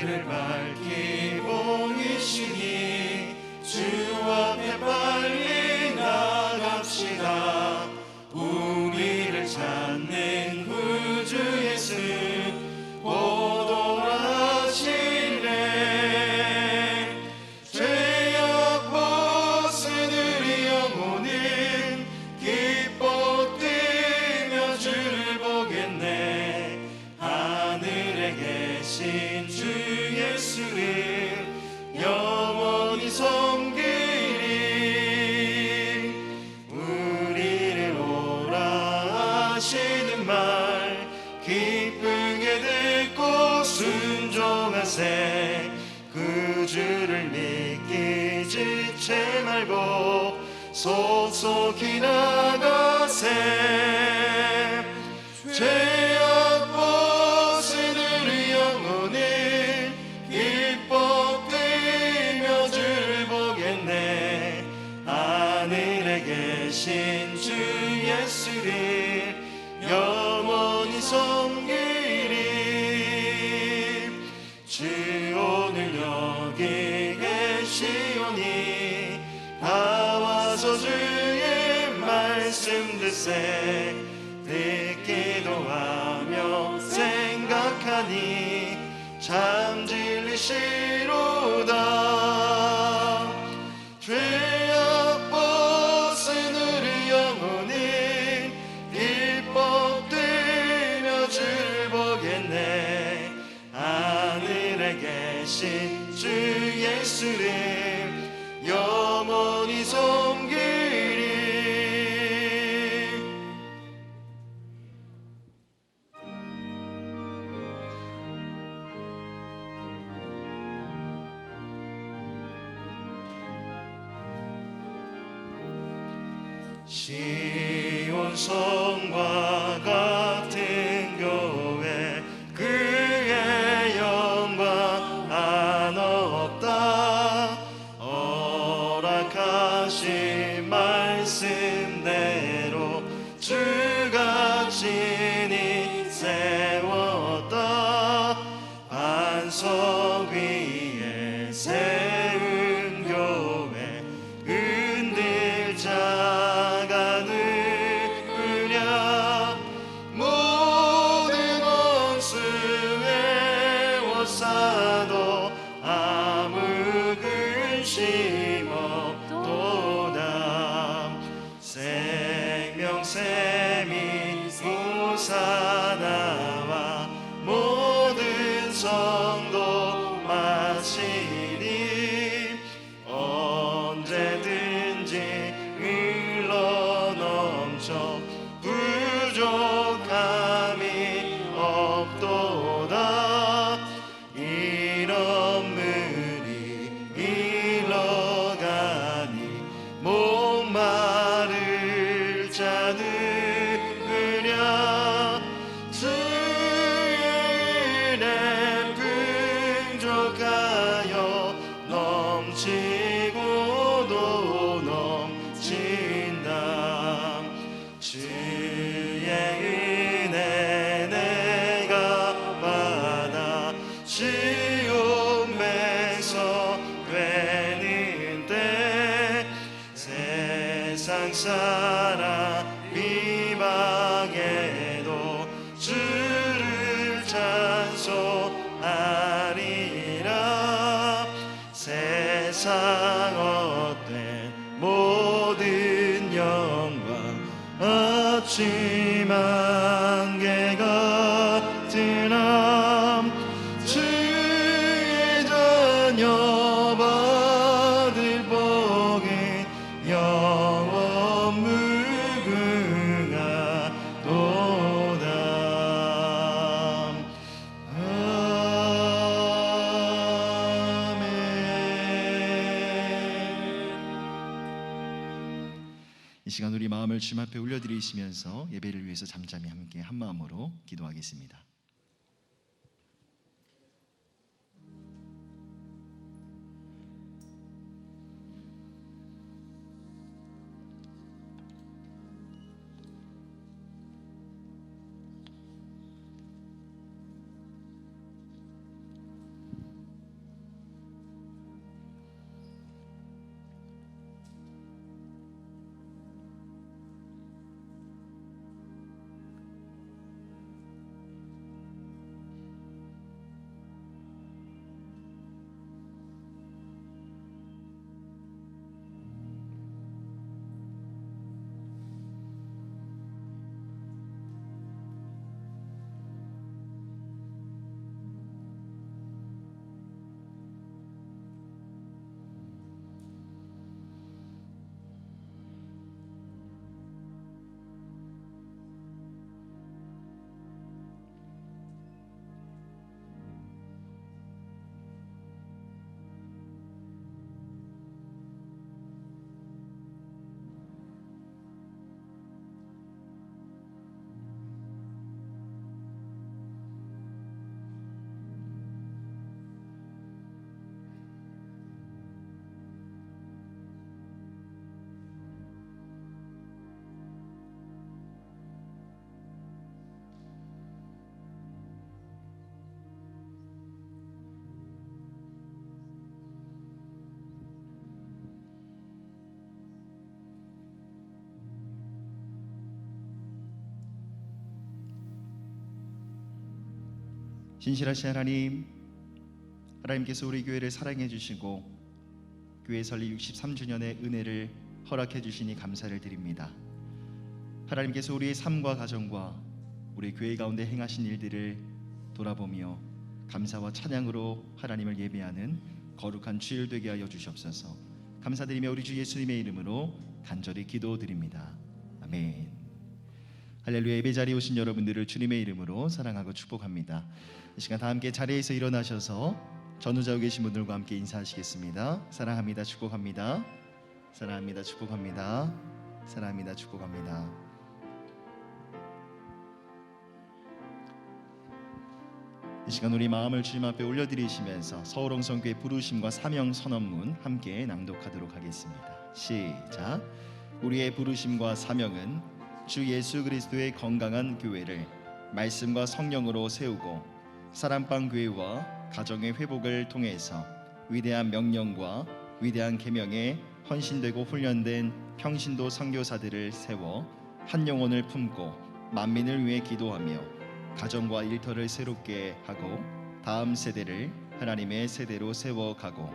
우리를 밝히고 계시니 주 앞에 빨리 나갑시다. 우리를 찾는 구주 예수 곧 오라하시네. 죄악 벗으는 영혼은 기뻐 뛰며 주를 보겠네. 하늘에 계신 주 예수를 영원히 섬기리. 우리를 오라 하시는 말 기쁘게 듣고 순종하세. 그 주를 믿기 지체 말고 속속히 나가세. 죄악 벗으는 영혼은 기뻐 뛰며 주를 보겠네. 하늘에 계신 주 예수를 영원히 섬기리. 주 오늘 여기 계시오니 다 와서 주의 말씀 듣세. 듣기도 하며 생각하니 참 진리시로다. 죄악 벗으는 영혼은 기뻐 뛰며 주를 보겠네. 하늘에 계신 주 예수를 영원히 섬기리. 시온 성과 같은 교회 그의 영광 한없다. 허락하신 말씀대로 주가 친히 세웠다. 반석 위에 세운 교회 흔들 자가 누구랴. 모든 원수의 워사도 아무 근심 없도다. 생명샘이 솟아나와 모든 성도 마시니 언제든지 흘러넘쳐 부족함이 없도다. 이런 물이 흘러가니 목마를 자 누구랴. 주의 은혜 풍족하여 넘치고도 넘친다. 주의 은혜 내가 받아 시온에서 되는 때 세상 사람 비방해도 주를 찬송하리라. 세상 헛된 모든 영광 아침 안개 같은 함. 주의 자녀 받을 복이 영원 무궁하도다. 이 시간 우리 마음을 주님 앞에 올려드리시면서 예배를 위해서 잠잠히 함께 한 마음으로 기도하겠습니다. 진실하신 하나님, 하나님께서 우리 교회를 사랑해 주시고 교회 설립 63주년의 은혜를 허락해 주시니 감사를 드립니다. 하나님께서 우리의 삶과 가정과 우리 교회 가운데 행하신 일들을 돌아보며 감사와 찬양으로 하나님을 예배하는 거룩한 주일 되게 하여 주시옵소서. 감사드리며 우리 주 예수님의 이름으로 간절히 기도드립니다. 아멘. 할렐루야. 예배 자리에 오신 여러분들을 주님의 이름으로 사랑하고 축복합니다. 이 시간 다 함께 자리에서 일어나셔서 전후좌우 계신 분들과 함께 인사하시겠습니다. 사랑합니다. 축복합니다. 사랑합니다. 축복합니다. 사랑합니다. 축복합니다. 이 시간 우리 마음을 주님 앞에 올려드리시면서 서울홍성교회 부르심과 사명 선언문 함께 낭독하도록 하겠습니다. 시작. 우리의 부르심과 사명은 주 예수 그리스도의 건강한 교회를 말씀과 성령으로 세우고 사랑방 교회와 가정의 회복을 통해서 위대한 명령과 위대한 계명에 헌신되고 훈련된 평신도 선교사들을 세워 한 영혼을 품고 만민을 위해 기도하며 가정과 일터를 새롭게 하고 다음 세대를 하나님의 세대로 세워가고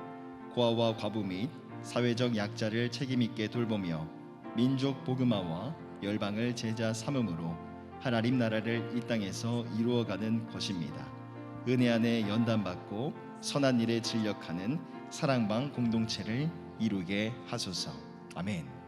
고아와 과부 및 사회적 약자를 책임있게 돌보며 민족 복음화와 열방을 제자 삼음으로 하나님 나라를 이 땅에서 이루어가는 것입니다. 은혜 안에 연단받고 선한 일에 진력하는 사랑방 공동체를 이루게 하소서. 아멘.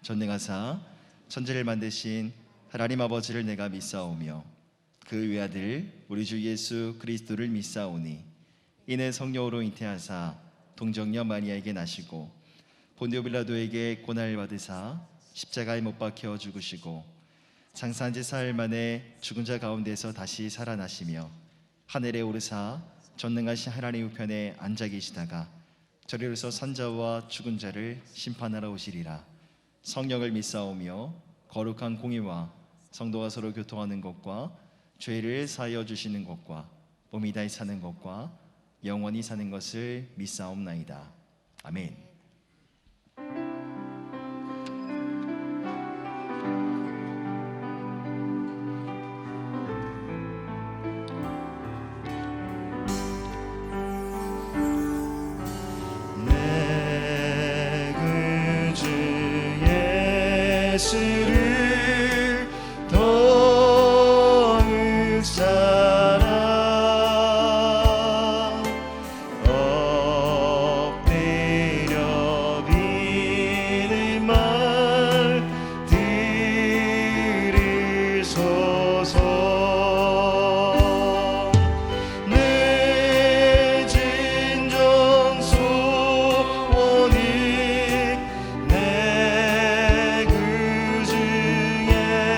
전능하사 천지를 만드신 하나님 아버지를 내가 믿사오며 그 외아들 우리 주 예수 그리스도를 믿사오니 이는 성령으로 잉태하사 동정녀 마리아에게 나시고 본디오 빌라도에게 고난을 받으사 십자가에 못 박혀 죽으시고 장사한 지 사흘 만에 죽은 자 가운데서 다시 살아나시며 하늘에 오르사 전능하신 하나님 우편에 앉아 계시다가 저리로서 산자와 죽은 자를 심판하러 오시리라. 성령을 믿사오며 거룩한 공의와 성도가 서로 교통하는 것과 죄를 사하여 주시는 것과 몸이 다히 사는 것과 영원히 사는 것을 믿사옵나이다. 아멘. 예수를 더욱 사랑 엎드려 비는 말 들으소서. 내 진정 소원이 내 그 중에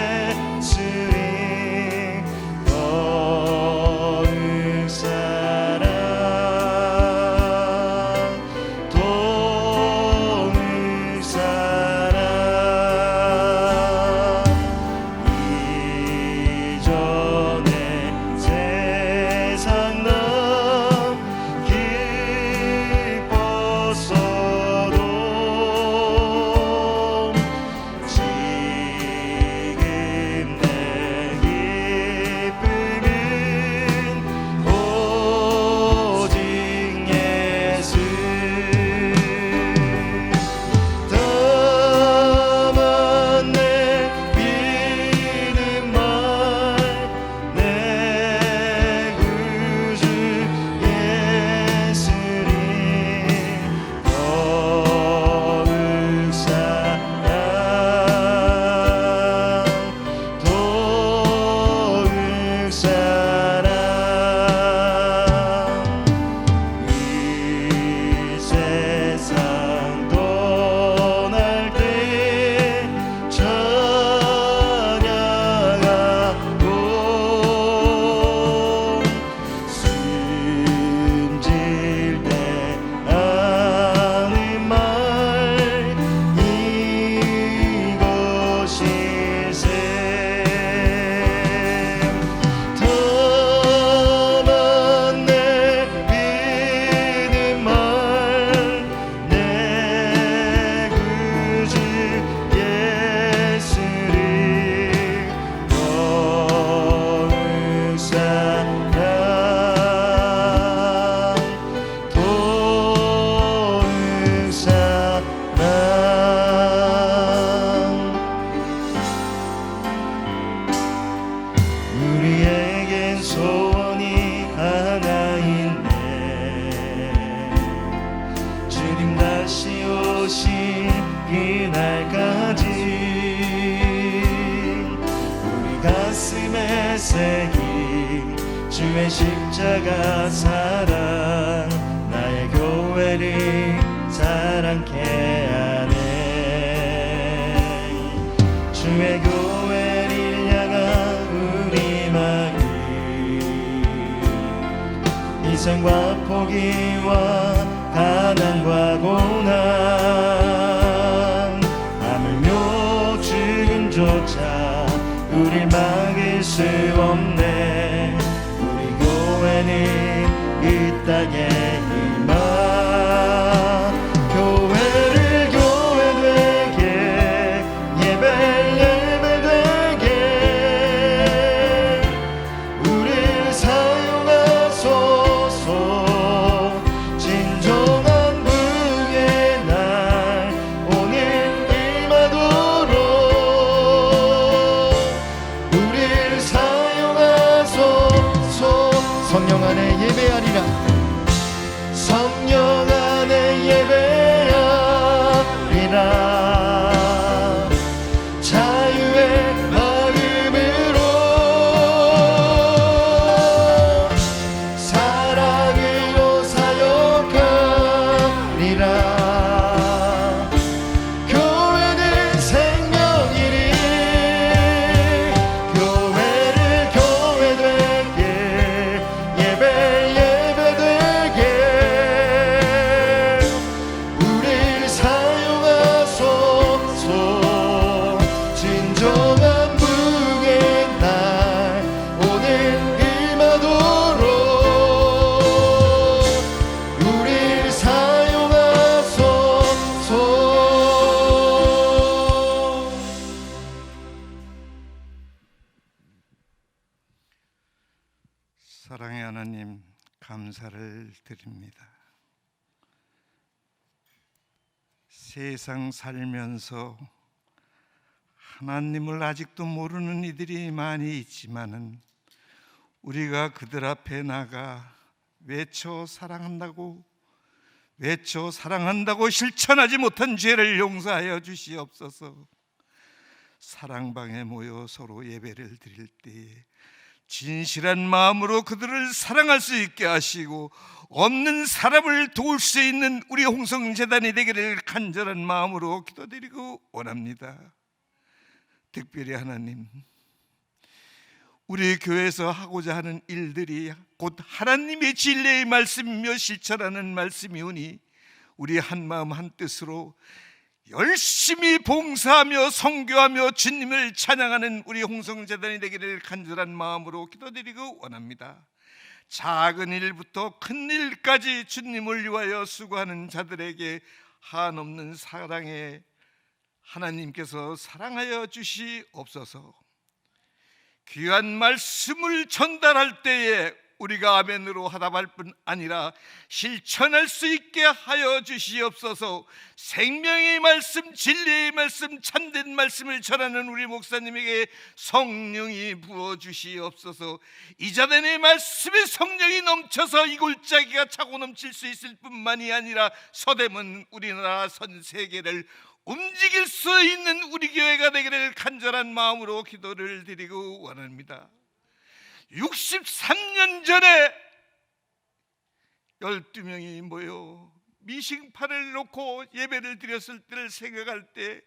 주의 십자가 사랑 나의 교회를 사랑케 하네. 주의 교회를 향한 우리 마음 희생과 포기와 가난과 고난 하물며 죽음조차 우릴 막을 수 없네. 우리 교회는 이 땅에 임하 교회를 교회 되게 예배 되게 우리를 사용하소서. 진정한 부흥의 날 오늘 임하도록 우리를 사용하소서. 성령 안에 예배하리라. 성령 안에 예배하리라. 자유의 마음으로 사랑으로 사역하리라. 교회는 생명이니 교회를 교회 되게 예배 되게 우릴 사용하소서. 진정한 부흥의 날 오늘 임하도록 우릴 사용하소서. 사랑의 하나님, 감사를 드립니다. 세상 살면서 하나님을 아직도 모르는 이들이 많이 있지만은 우리가 그들 앞에 나가 외쳐 사랑한다고 실천하지 못한 죄를 용서하여 주시옵소서. 사랑방에 모여 서로 예배를 드릴 때에 진실한 마음으로 그들을 사랑할 수 있게 하시고 없는 사람을 도울 수 있는 우리 홍성재단이 되기를 간절한 마음으로 기도드리고 원합니다. 특별히 하나님, 우리 교회에서 하고자 하는 일들이 곧 하나님의 진리의 말씀이며 실천하는 말씀이오니 우리 한마음 한뜻으로 열심히 봉사하며 선교하며 주님을 찬양하는 우리 홍성재단이 되기를 간절한 마음으로 기도드리고 원합니다. 작은 일부터 큰 일까지 주님을 위하여 수고하는 자들에게 한없는 사랑에 하나님께서 사랑하여 주시옵소서. 귀한 말씀을 전달할 때에 우리가 아멘으로 하답할 뿐 아니라 실천할 수 있게 하여 주시옵소서. 생명의 말씀, 진리의 말씀, 참된 말씀을 전하는 우리 목사님에게 성령이 부어주시옵소서. 이자단의 말씀에 성령이 넘쳐서 이 골짜기가 차고 넘칠 수 있을 뿐만이 아니라 서대문 우리나라 전 세계를 움직일 수 있는 우리 교회가 되기를 간절한 마음으로 기도를 드리고 원합니다. 63년 전에 12명이 모여 미싱판을 놓고 예배를 드렸을 때를 생각할 때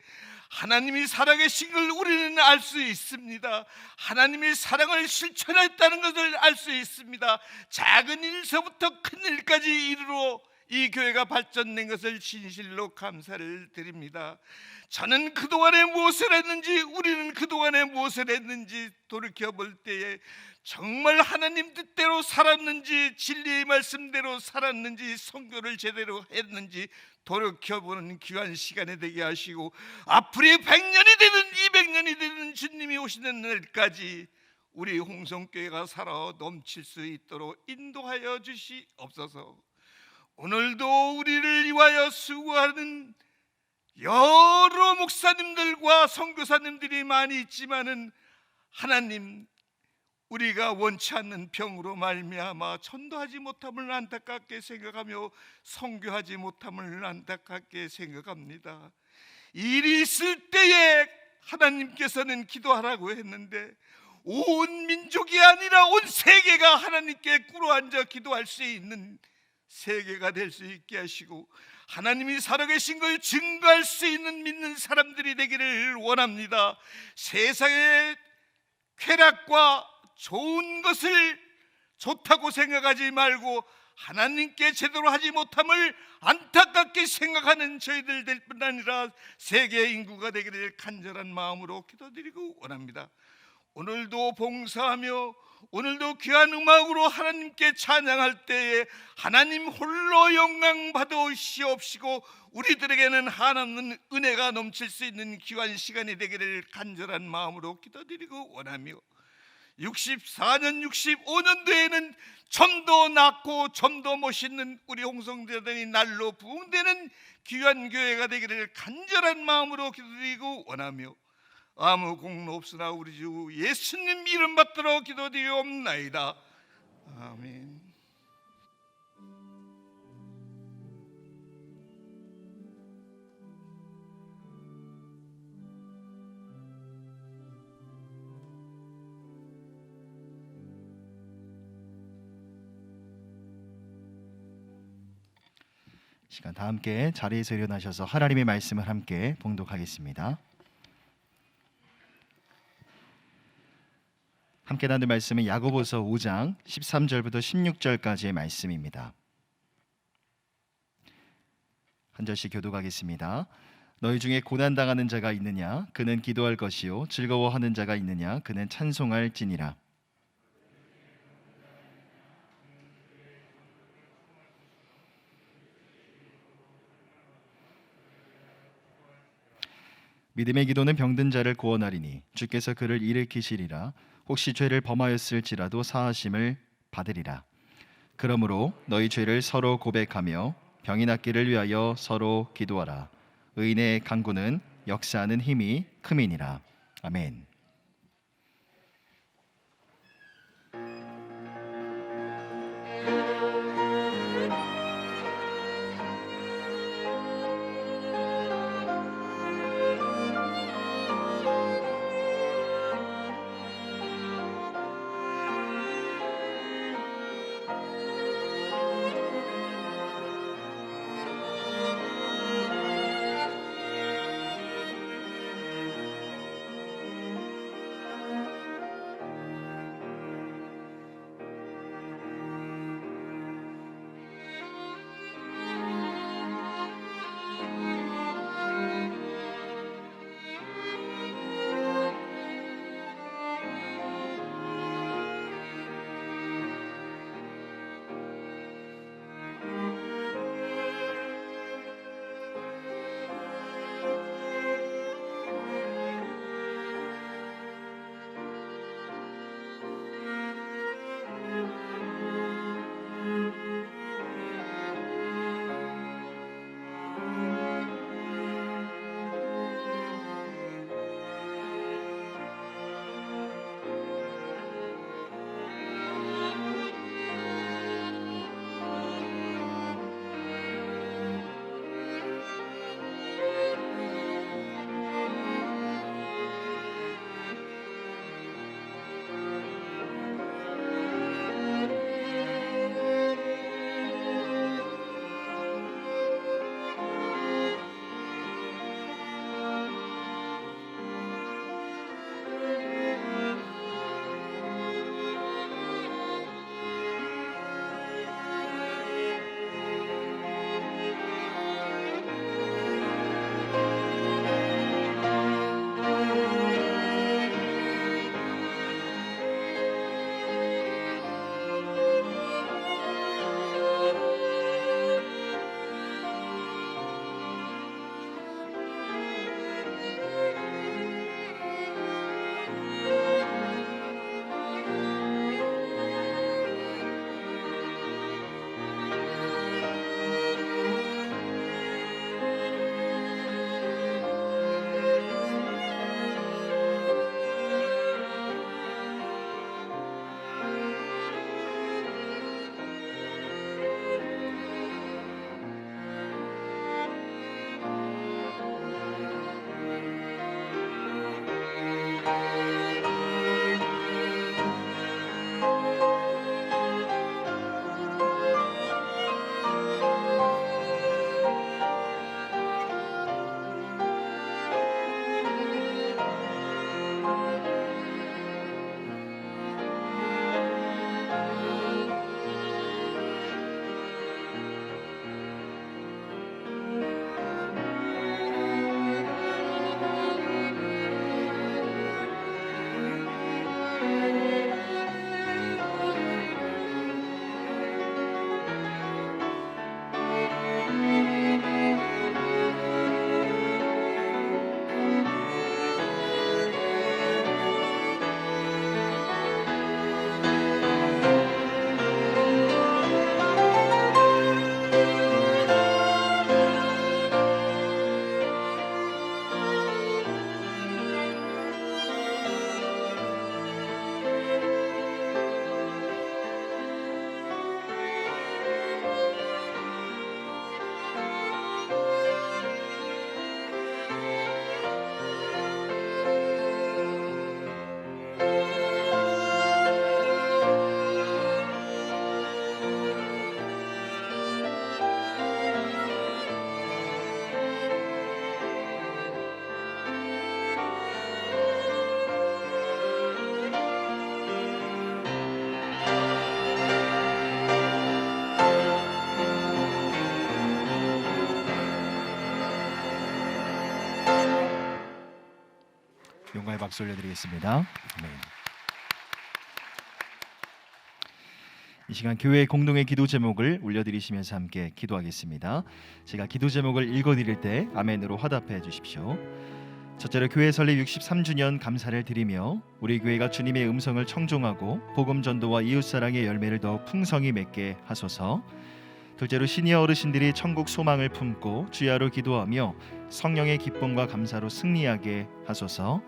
하나님이 살아계신 걸 우리는 알 수 있습니다. 하나님이 사랑을 실천했다는 것을 알 수 있습니다. 작은 일서부터 큰 일까지 이르러 이 교회가 발전된 것을 진실로 감사를 드립니다. 저는 그동안에 무엇을 했는지, 우리는 그동안에 무엇을 했는지 돌이켜볼 때에 정말 하나님 뜻대로 살았는지, 진리의 말씀대로 살았는지, 선교를 제대로 했는지 돌이켜보는 귀한 시간이 되게 하시고 앞으로 100년이 되든 200년이 되든 주님이 오시는 날까지 우리 홍성교회가 살아 넘칠 수 있도록 인도하여 주시옵소서. 오늘도 우리를 위하여 수고하는 여러 목사님들과 선교사님들이 많이 있지만은 하나님, 우리가 원치 않는 병으로 말미암아 전도하지 못함을 안타깝게 생각하며 선교하지 못함을 안타깝게 생각합니다. 일이 있을 때에 하나님께서는 기도하라고 했는데 온 민족이 아니라 온 세계가 하나님께 꿇어앉아 기도할 수 있는 세계가 될 수 있게 하시고, 하나님이 살아계신 걸 증거할 수 있는 믿는 사람들이 되기를 원합니다. 세상의 쾌락과 좋은 것을 좋다고 생각하지 말고 하나님께 제대로 하지 못함을 안타깝게 생각하는 저희들 될 뿐 아니라 세계 인구가 되기를 간절한 마음으로 기도드리고 원합니다. 오늘도 봉사하며 오늘도 귀한 음악으로 하나님께 찬양할 때에 하나님 홀로 영광 받으시옵시고 우리들에게는 하나님 은혜가 넘칠 수 있는 귀한 시간이 되기를 간절한 마음으로 기도드리고 원하며, 64년 65년도에는 좀 더 낫고 좀 더 멋있는 우리 홍성대단이 날로 부흥되는 귀한 교회가 되기를 간절한 마음으로 기도드리고 원하며, 아무 공로 없으나 우리 주 예수님 이름 받들어 기도드리옵나이다. 아멘. 시간 다 함께 자리에서 일어나셔서 하나님의 말씀을 함께 봉독하겠습니다. 함께 나눌 말씀은 야고보서 5장 13절부터 16절까지의 말씀입니다. 한 절씩 교독하겠습니다. 너희 중에 고난당하는 자가 있느냐? 그는 기도할 것이요 즐거워하는 자가 있느냐? 그는 찬송할지니라. 믿음의 기도는 병든 자를 구원하리니 주께서 그를 일으키시리라. 혹시 죄를 범하였을지라도 사하심을 받으리라. 그러므로 너희 죄를 서로 고백하며 병이 낫기를 위하여 서로 기도하라. 의인의 간구는 역사하는 힘이 큼이니라. 아멘. 영광의 박수 올려드리겠습니다. 아멘. 이 시간 교회 공동의 기도 제목을 올려드리시면서 함께 기도하겠습니다. 제가 기도 제목을 읽어드릴 때 아멘으로 화답해 주십시오. 첫째로 교회 설립 63주년 감사를 드리며 우리 교회가 주님의 음성을 청종하고 복음 전도와 이웃사랑의 열매를 더욱 풍성히 맺게 하소서. 둘째로 시니어 어르신들이 천국 소망을 품고 주야로 기도하며 성령의 기쁨과 감사로 승리하게 하소서.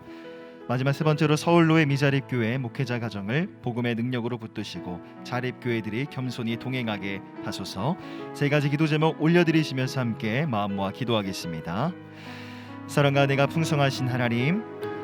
마지막 세 번째로 서울로의 미자립교회 목회자 가정을 복음의 능력으로 붙드시고 자립교회들이 겸손히 동행하게 하소서. 세 가지 기도 제목 올려드리시면서 함께 마음 모아 기도하겠습니다. 사랑과 은혜가 풍성하신 하나님,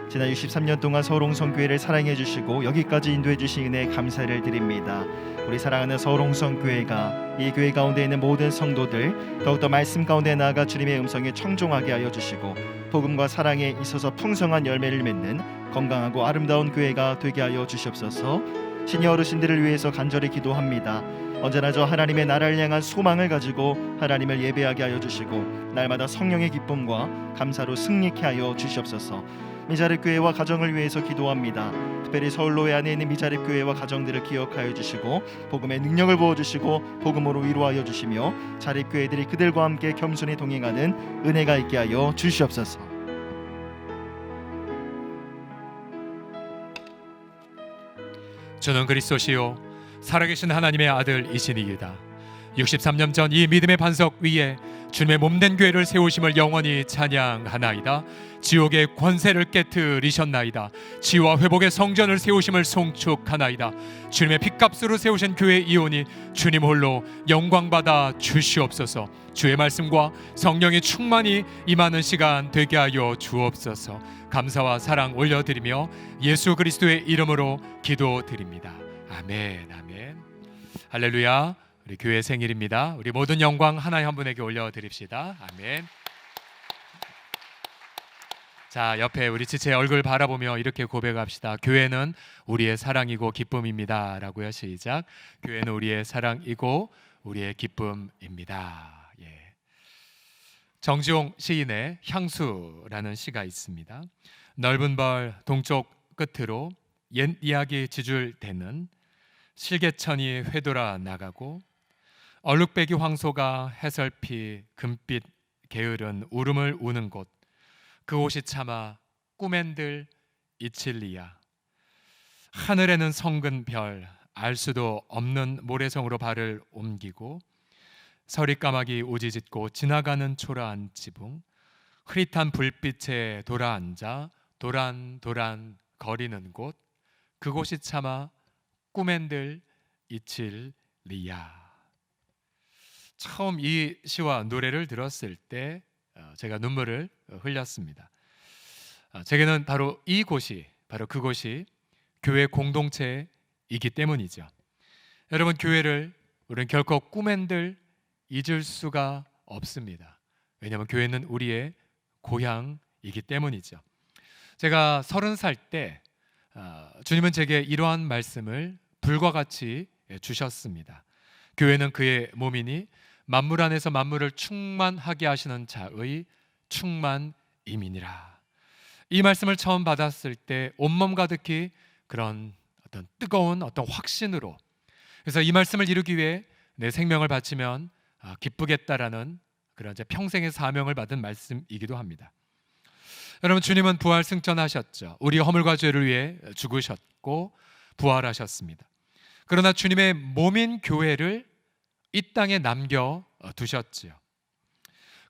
지난 63년 동안 서울홍성교회를 사랑해 주시고 여기까지 인도해 주신 은혜에 감사를 드립니다. 우리 사랑하는 서울홍성교회가 이 교회 가운데 있는 모든 성도들 더욱더 말씀 가운데 나아가 주님의 음성에 청종하게 하여 주시고 복음과 사랑에 있어서 풍성한 열매를 맺는 건강하고 아름다운 교회가 되게 하여 주시옵소서. 시니어 어르신들을 위해서 간절히 기도합니다. 언제나 저 하나님의 나라를 향한 소망을 가지고 하나님을 예배하게 하여 주시고 날마다 성령의 기쁨과 감사로 승리케 하여 주시옵소서. 미자립교회와 가정을 위해서 기도합니다. 특별히 서울로회 안에 있는 미자립교회와 가정들을 기억하여 주시고 복음의 능력을 부어주시고 복음으로 위로하여 주시며 자립교회들이 그들과 함께 겸손히 동행하는 은혜가 있게 하여 주시옵소서. 저는 그리스도시요 살아계신 하나님의 아들이시니이다. 63년 전 이 믿음의 반석 위에 주님의 몸된 교회를 세우심을 영원히 찬양하나이다. 지옥의 권세를 깨트리셨나이다. 지와 회복의 성전을 세우심을 송축하나이다. 주님의 핏값으로 세우신 교회 이오니 주님 홀로 영광받아 주시옵소서. 주의 말씀과 성령의 충만이 임하는 시간 되게 하여 주옵소서. 감사와 사랑 올려드리며 예수 그리스도의 이름으로 기도드립니다. 아멘. 아멘. 할렐루야. 우리 교회 생일입니다. 우리 모든 영광 하나님 한 분에게 올려드립시다. 아멘. 자, 옆에 우리 지체 얼굴 바라보며 이렇게 고백합시다. 교회는 우리의 사랑이고 기쁨입니다. 라고요. 시작. 교회는 우리의 사랑이고 우리의 기쁨입니다. 예. 정지용 시인의 향수라는 시가 있습니다. 넓은 벌 동쪽 끝으로 옛 이야기 지줄대는 실개천이 회돌아 나가고 얼룩배기 황소가 해설피 금빛 게으른 울음을 우는 곳, 그곳이 차마 꿈엔들 이칠리야. 하늘에는 성근 별, 알 수도 없는 모래성으로 발을 옮기고 서리까마귀 우지짓고 지나가는 초라한 지붕, 흐릿한 불빛에 돌아앉아 도란도란 거리는 곳, 그곳이 차마 꿈엔들 이칠리야. 처음 이 시와 노래를 들었을 때 제가 눈물을 흘렸습니다. 제게는 바로 이곳이, 바로 그곳이 교회 공동체이기 때문이죠. 여러분, 교회를 우리는 결코 꿈엔들 잊을 수가 없습니다. 왜냐하면 교회는 우리의 고향이기 때문이죠. 제가 30살 때 주님은 제게 이러한 말씀을 불과 같이 주셨습니다. 교회는 그의 몸이니 만물 안에서 만물을 충만하게 하시는 자의 충만임이니라. 이 말씀을 처음 받았을 때 온몸 가득히 그런 어떤 뜨거운 어떤 확신으로, 그래서 이 말씀을 이루기 위해 내 생명을 바치면 기쁘겠다라는 그런 이제 평생의 사명을 받은 말씀이기도 합니다. 여러분, 주님은 부활 승천하셨죠. 우리 허물과 죄를 위해 죽으셨고 부활하셨습니다. 그러나 주님의 몸인 교회를 이 땅에 남겨 두셨지요.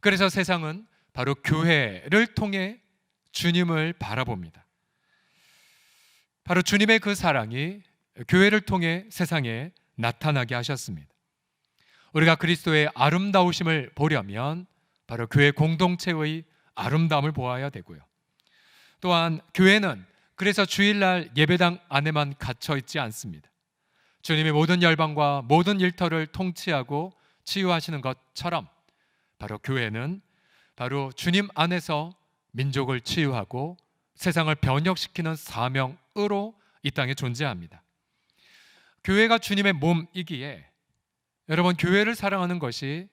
그래서 세상은 바로 교회를 통해 주님을 바라봅니다. 바로 주님의 그 사랑이 교회를 통해 세상에 나타나게 하셨습니다. 우리가 그리스도의 아름다우심을 보려면 바로 교회 공동체의 아름다움을 보아야 되고요. 또한 교회는 그래서 주일날 예배당 안에만 갇혀 있지 않습니다. 주님의 모든 열방과 모든 일터를 통치하고 치유하시는 것처럼 바로 교회는 바로 주님 안에서 민족을 치유하고 세상을 변혁시키는 사명으로 이 땅에 존재합니다. 교회가 주님의 몸이기에 여러분, 교회를 사랑하는 것이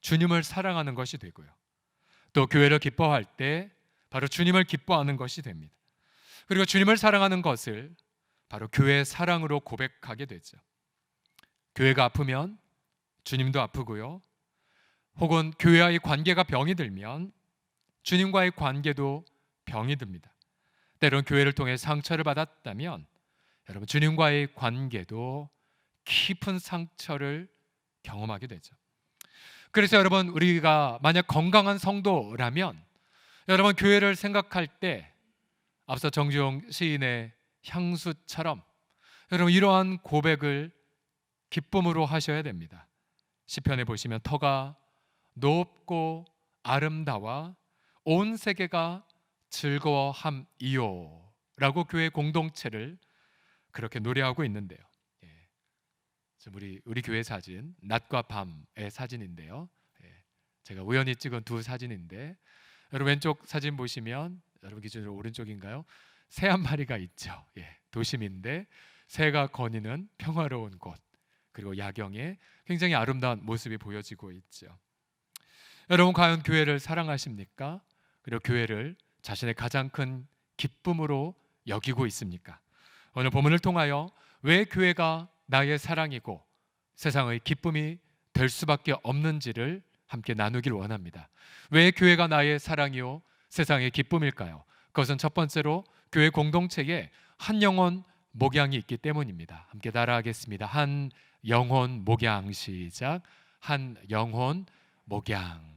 주님을 사랑하는 것이 되고요. 또 교회를 기뻐할 때 바로 주님을 기뻐하는 것이 됩니다. 그리고 주님을 사랑하는 것을 바로 교회의 사랑으로 고백하게 되죠. 교회가 아프면 주님도 아프고요. 혹은 교회와의 관계가 병이 들면 주님과의 관계도 병이 듭니다. 때론 교회를 통해 상처를 받았다면 여러분 주님과의 관계도 깊은 상처를 경험하게 되죠. 그래서 여러분 우리가 만약 건강한 성도라면 여러분 교회를 생각할 때 앞서 정주영 시인의 향수처럼 여러분 이러한 고백을 기쁨으로 하셔야 됩니다. 시편에 보시면 터가 높고 아름다워 온 세계가 즐거워함이요 라고 교회 공동체를 그렇게 노래하고 있는데요. 우리 교회 사진 낮과 밤의 사진인데요. 제가 우연히 찍은 두 사진인데 여러분 왼쪽 사진 보시면 여러분 기준으로 오른쪽인가요? 새 한 마리가 있죠. 도심인데 새가 거니는 평화로운 곳 그리고 야경에 굉장히 아름다운 모습이 보여지고 있죠. 여러분 과연 교회를 사랑하십니까? 그리고 교회를 자신의 가장 큰 기쁨으로 여기고 있습니까? 오늘 본문을 통하여 왜 교회가 나의 사랑이고 세상의 기쁨이 될 수밖에 없는지를 함께 나누길 원합니다. 왜 교회가 나의 사랑이요 세상의 기쁨일까요? 그것은 첫 번째로 교회 공동체에 한 영혼 목양이 있기 때문입니다. 함께 따라하겠습니다. 한 영혼 목양 시작. 한 영혼 목양.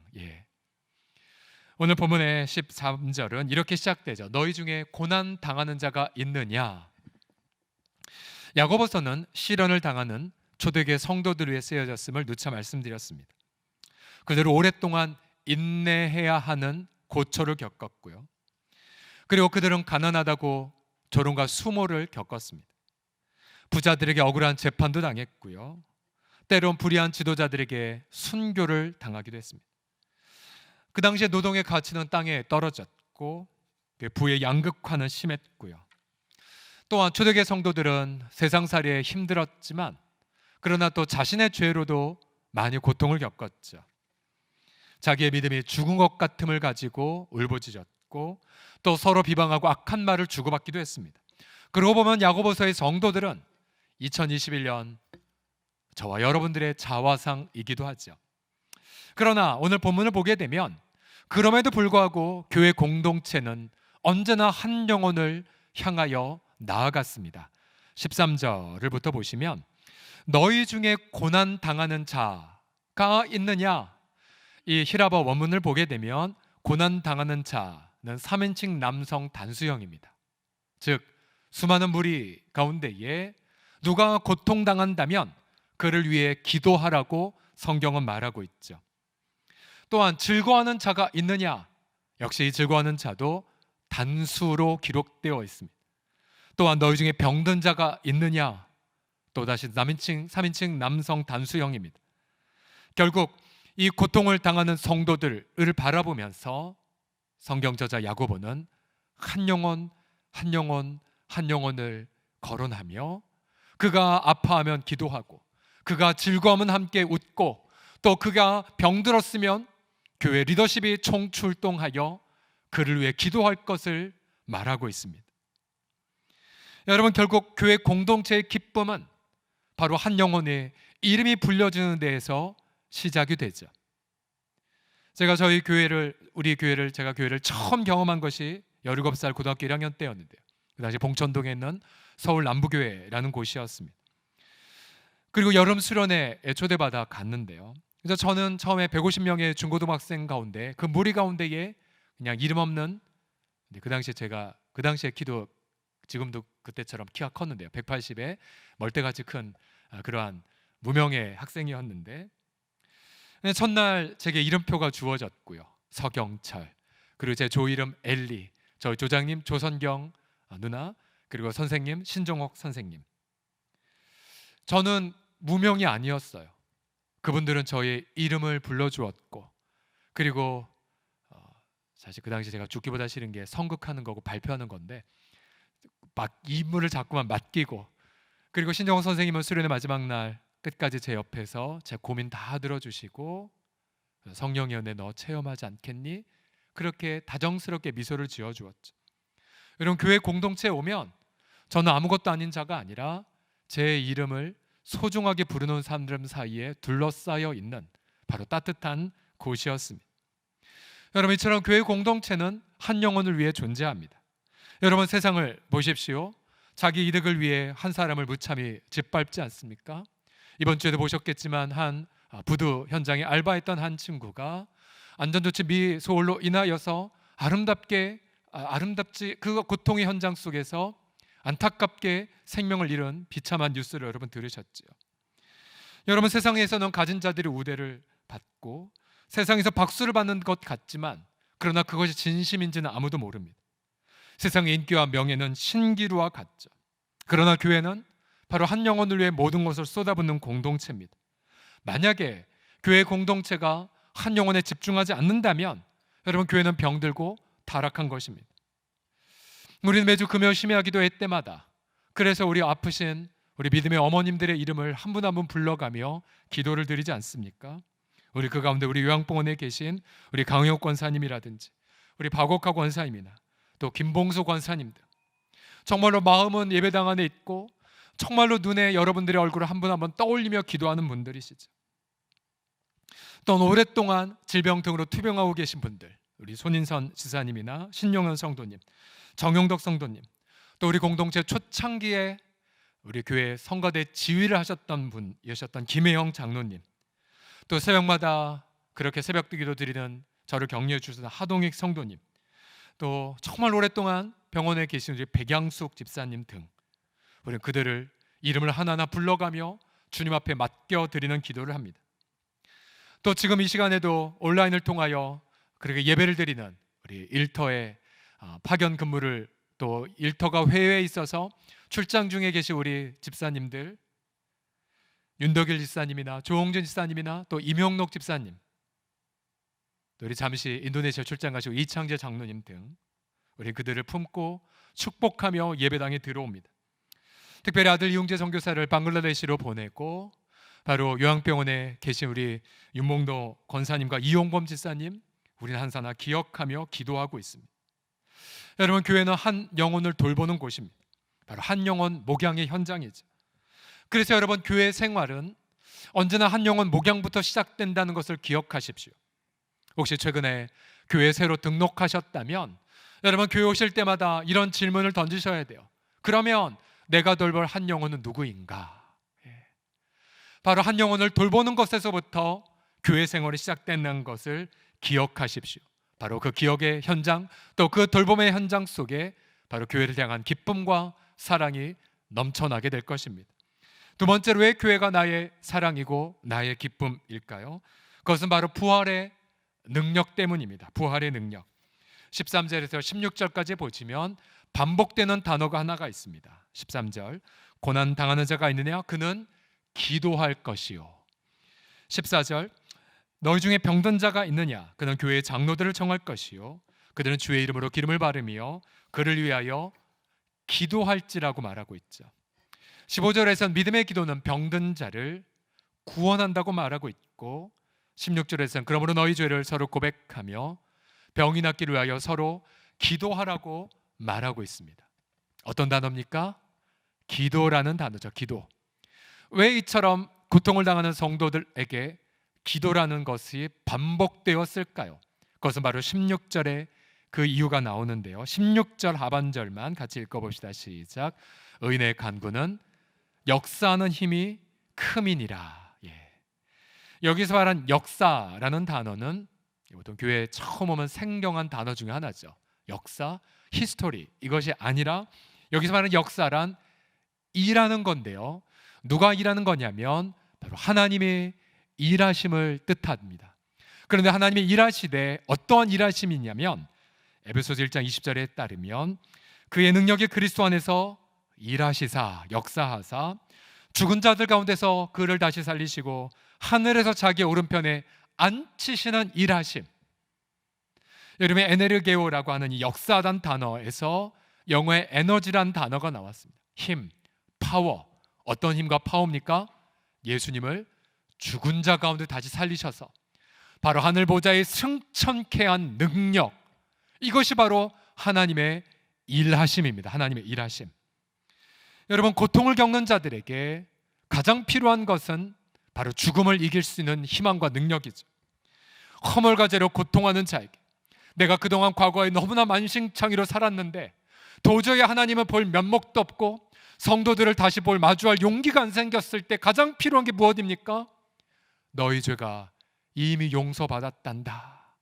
오늘 본문의 13절은 이렇게 시작되죠. 너희 중에 고난 당하는 자가 있느냐? 야고보서는 시련을 당하는 초대교회 성도들 위해 쓰여졌음을 누차 말씀드렸습니다. 그대로 오랫동안 인내해야 하는 고초를 겪었고요. 그리고 그들은 가난하다고 조롱과 수모를 겪었습니다. 부자들에게 억울한 재판도 당했고요. 때론 불의한 지도자들에게 순교를 당하기도 했습니다. 그 당시에 노동의 가치는 땅에 떨어졌고 부의 양극화는 심했고요. 또한 초대교회 성도들은 세상살이에 힘들었지만 그러나 또 자신의 죄로도 많이 고통을 겪었죠. 자기의 믿음이 죽은 것 같음을 가지고 울부짖었고 또 서로 비방하고 악한 말을 주고받기도 했습니다. 그러고 보면 야고보서의 성도들은 2021년 저와 여러분들의 자화상이기도 하죠. 그러나 오늘 본문을 보게 되면 그럼에도 불구하고 교회 공동체는 언제나 한 영혼을 향하여 나아갔습니다. 13절을부터 보시면 너희 중에 고난 당하는 자가 있느냐? 이 히라버 원문을 보게 되면 고난 당하는 자는 3인칭 남성 단수형입니다. 즉 수많은 무리 가운데에 누가 고통당한다면 그를 위해 기도하라고 성경은 말하고 있죠. 또한 즐거워하는 자가 있느냐? 역시 이 즐거워하는 자도 단수로 기록되어 있습니다. 또한 너희 중에 병든 자가 있느냐? 또다시 3인칭 남성 단수형입니다. 결국 이 고통을 당하는 성도들을 바라보면서 성경 저자 야고보는 한 영혼 한 영혼 한 영혼을 거론하며 그가 아파하면 기도하고 그가 즐거우면 함께 웃고 또 그가 병들었으면 교회 리더십이 총출동하여 그를 위해 기도할 것을 말하고 있습니다. 여러분 결국 교회 공동체의 기쁨은 바로 한 영혼의 이름이 불려지는 데에서 시작이 되죠. 제가 우리 교회를 제가 교회를 처음 경험한 것이 17살 고등학교 1학년 때였는데요. 그 당시 봉천동에 있는 서울 남부교회라는 곳이었습니다. 그리고 여름 수련회에 초대받아 갔는데요. 그래서 저는 처음에 150명의 중고등학생 가운데 그 무리 가운데에 그냥 이름 없는 그 당시에 키도 지금도 그때처럼 키가 컸는데요. 180에 멀대같이 큰 그러한 무명의 학생이었는데 첫날 제게 이름표가 주어졌고요. 서경철 그리고 제 조 이름 엘리 저희 조장님 조선경 누나 그리고 선생님 신종옥 선생님. 저는 무명이 아니었어요. 그분들은 저의 이름을 불러주었고 그리고 사실 그 당시 제가 죽기보다 싫은 게 선극하는 거고 발표하는 건데 막 인물을 자꾸만 맡기고 그리고 신정호 선생님은 수련의 마지막 날 끝까지 제 옆에서 제 고민 다 들어주시고 성령의 은혜 너 체험하지 않겠니? 그렇게 다정스럽게 미소를 지어주었죠. 여러분, 교회 공동체에 오면 저는 아무것도 아닌 자가 아니라 제 이름을 소중하게 부르는 사람들 사이에 둘러싸여 있는 바로 따뜻한 곳이었습니다. 여러분, 이처럼 교회 공동체는 한 영혼을 위해 존재합니다. 여러분, 세상을 보십시오. 자기 이득을 위해 한 사람을 무참히 짓밟지 않습니까? 이번 주에도 보셨겠지만 한 부두 현장에 알바했던 한 친구가 안전조치 미소홀로 인하여서 아름답지 그 고통의 현장 속에서 안타깝게 생명을 잃은 비참한 뉴스를 여러분 들으셨죠. 여러분, 세상에서는 가진 자들이 우대를 받고 세상에서 박수를 받는 것 같지만 그러나 그것이 진심인지는 아무도 모릅니다. 세상의 인기와 명예는 신기루와 같죠. 그러나 교회는 바로 한 영혼을 위해 모든 것을 쏟아붓는 공동체입니다. 만약에 교회 공동체가 한 영혼에 집중하지 않는다면 여러분, 교회는 병들고 타락한 것입니다. 우리는 매주 금요 심야 기도회 때마다 그래서 우리 아프신 우리 믿음의 어머님들의 이름을 한 분 한 분 불러가며 기도를 드리지 않습니까? 우리 그 가운데 우리 요양병원에 계신 우리 강효 권사님이라든지 우리 박옥하 권사님이나 또 김봉수 권사님들, 정말로 마음은 예배당 안에 있고 정말로 눈에 여러분들의 얼굴을 한 분 한 분 떠올리며 기도하는 분들이시죠. 또 오랫동안 질병 등으로 투병하고 계신 분들, 우리 손인선 지사님이나 신용현 성도님, 정용덕 성도님, 또 우리 공동체 초창기에 우리 교회 성가대 지휘를 하셨던 분이셨던 김혜영 장로님, 또 새벽마다 그렇게 새벽기도 드리는 저를 격려해 주시는 하동익 성도님, 또 정말 오랫동안 병원에 계신 우리 백양숙 집사님 등 우리는 그들을 이름을 하나하나 불러가며 주님 앞에 맡겨드리는 기도를 합니다. 또 지금 이 시간에도 온라인을 통하여 그렇게 예배를 드리는 우리 일터의 파견 근무를 또 일터가 회의에 있어서 출장 중에 계신 우리 집사님들, 윤덕일 집사님이나 조홍준 집사님이나 또 임용록 집사님, 또 우리 잠시 인도네시아 출장 가시고 이창재 장로님 등 우리 그들을 품고 축복하며 예배당에 들어옵니다. 특별히 아들 이용재 선교사를 방글라데시로 보내고 바로 요양병원에 계신 우리 윤몽도 권사님과 이용범 집사님, 우리는 항상 기억하며 기도하고 있습니다. 여러분, 교회는 한 영혼을 돌보는 곳입니다. 바로 한 영혼 목양의 현장이죠. 그래서 여러분, 교회 생활은 언제나 한 영혼 목양부터 시작된다는 것을 기억하십시오. 혹시 최근에 교회 새로 등록하셨다면 여러분, 교회 오실 때마다 이런 질문을 던지셔야 돼요. 그러면 내가 돌볼 한 영혼은 누구인가? 바로 한 영혼을 돌보는 것에서부터 교회 생활이 시작되는 것을 기억하십시오. 바로 그 기억의 현장, 또 그 돌봄의 현장 속에 바로 교회를 향한 기쁨과 사랑이 넘쳐나게 될 것입니다. 두 번째로, 왜 교회가 나의 사랑이고 나의 기쁨일까요? 그것은 바로 부활의 능력 때문입니다. 부활의 능력. 13절에서 16절까지 보시면 반복되는 단어가 하나가 있습니다. 13절, 고난 당하는 자가 있느냐? 그는 기도할 것이요. 14절, 너희 중에 병든 자가 있느냐? 그는 교회의 장로들을 청할 것이요. 그들은 주의 이름으로 기름을 바르며 그를 위하여 기도할지라고 말하고 있죠. 15절에서는 믿음의 기도는 병든 자를 구원한다고 말하고 있고, 16절에서는 그러므로 너희 죄를 서로 고백하며 병이 낫기를 위하여 서로 기도하라고 말하고 있습니다. 어떤 단어입니까? 기도라는 단어죠. 기도. 왜 이처럼 고통을 당하는 성도들에게 기도라는 것이 반복되었을까요? 그것은 바로 16절에 그 이유가 나오는데요. 16절 하반절만 같이 읽어봅시다. 시작. 의인의 간구는 역사하는 힘이 크민이라. 여기서 말한 역사라는 단어는 보통 교회에 처음 오면 생경한 단어 중에 하나죠. 역사, 히스토리, 이것이 아니라 여기서 말하는 역사란 일하는 건데요. 누가 일하는 거냐면 바로 하나님의 일하심을 뜻합니다. 그런데 하나님의 일하시되 어떠한 일하심이 있냐면 에베소서 1장 20절에 따르면 그의 능력이 그리스도 안에서 일하시사 역사하사 죽은 자들 가운데서 그를 다시 살리시고 하늘에서 자기의 오른편에 앉히시는 일하심. 여러분의 에네르게오라고 하는 이 역사단 단어에서 영어의 에너지란 단어가 나왔습니다. 힘, 파워. 어떤 힘과 파워입니까? 예수님을 죽은 자 가운데 다시 살리셔서 바로 하늘 보좌에 승천케 한 능력, 이것이 바로 하나님의 일하심입니다. 하나님의 일하심. 여러분, 고통을 겪는 자들에게 가장 필요한 것은 바로 죽음을 이길 수 있는 희망과 능력이죠. 허물과제로 고통하는 자에게, 내가 그동안 과거에 너무나 만신창이로 살았는데 도저히 하나님을 볼 면목도 없고 성도들을 다시 볼 마주할 용기가 안 생겼을 때 가장 필요한 게 무엇입니까? 너희 죄가 이미 용서받았단다.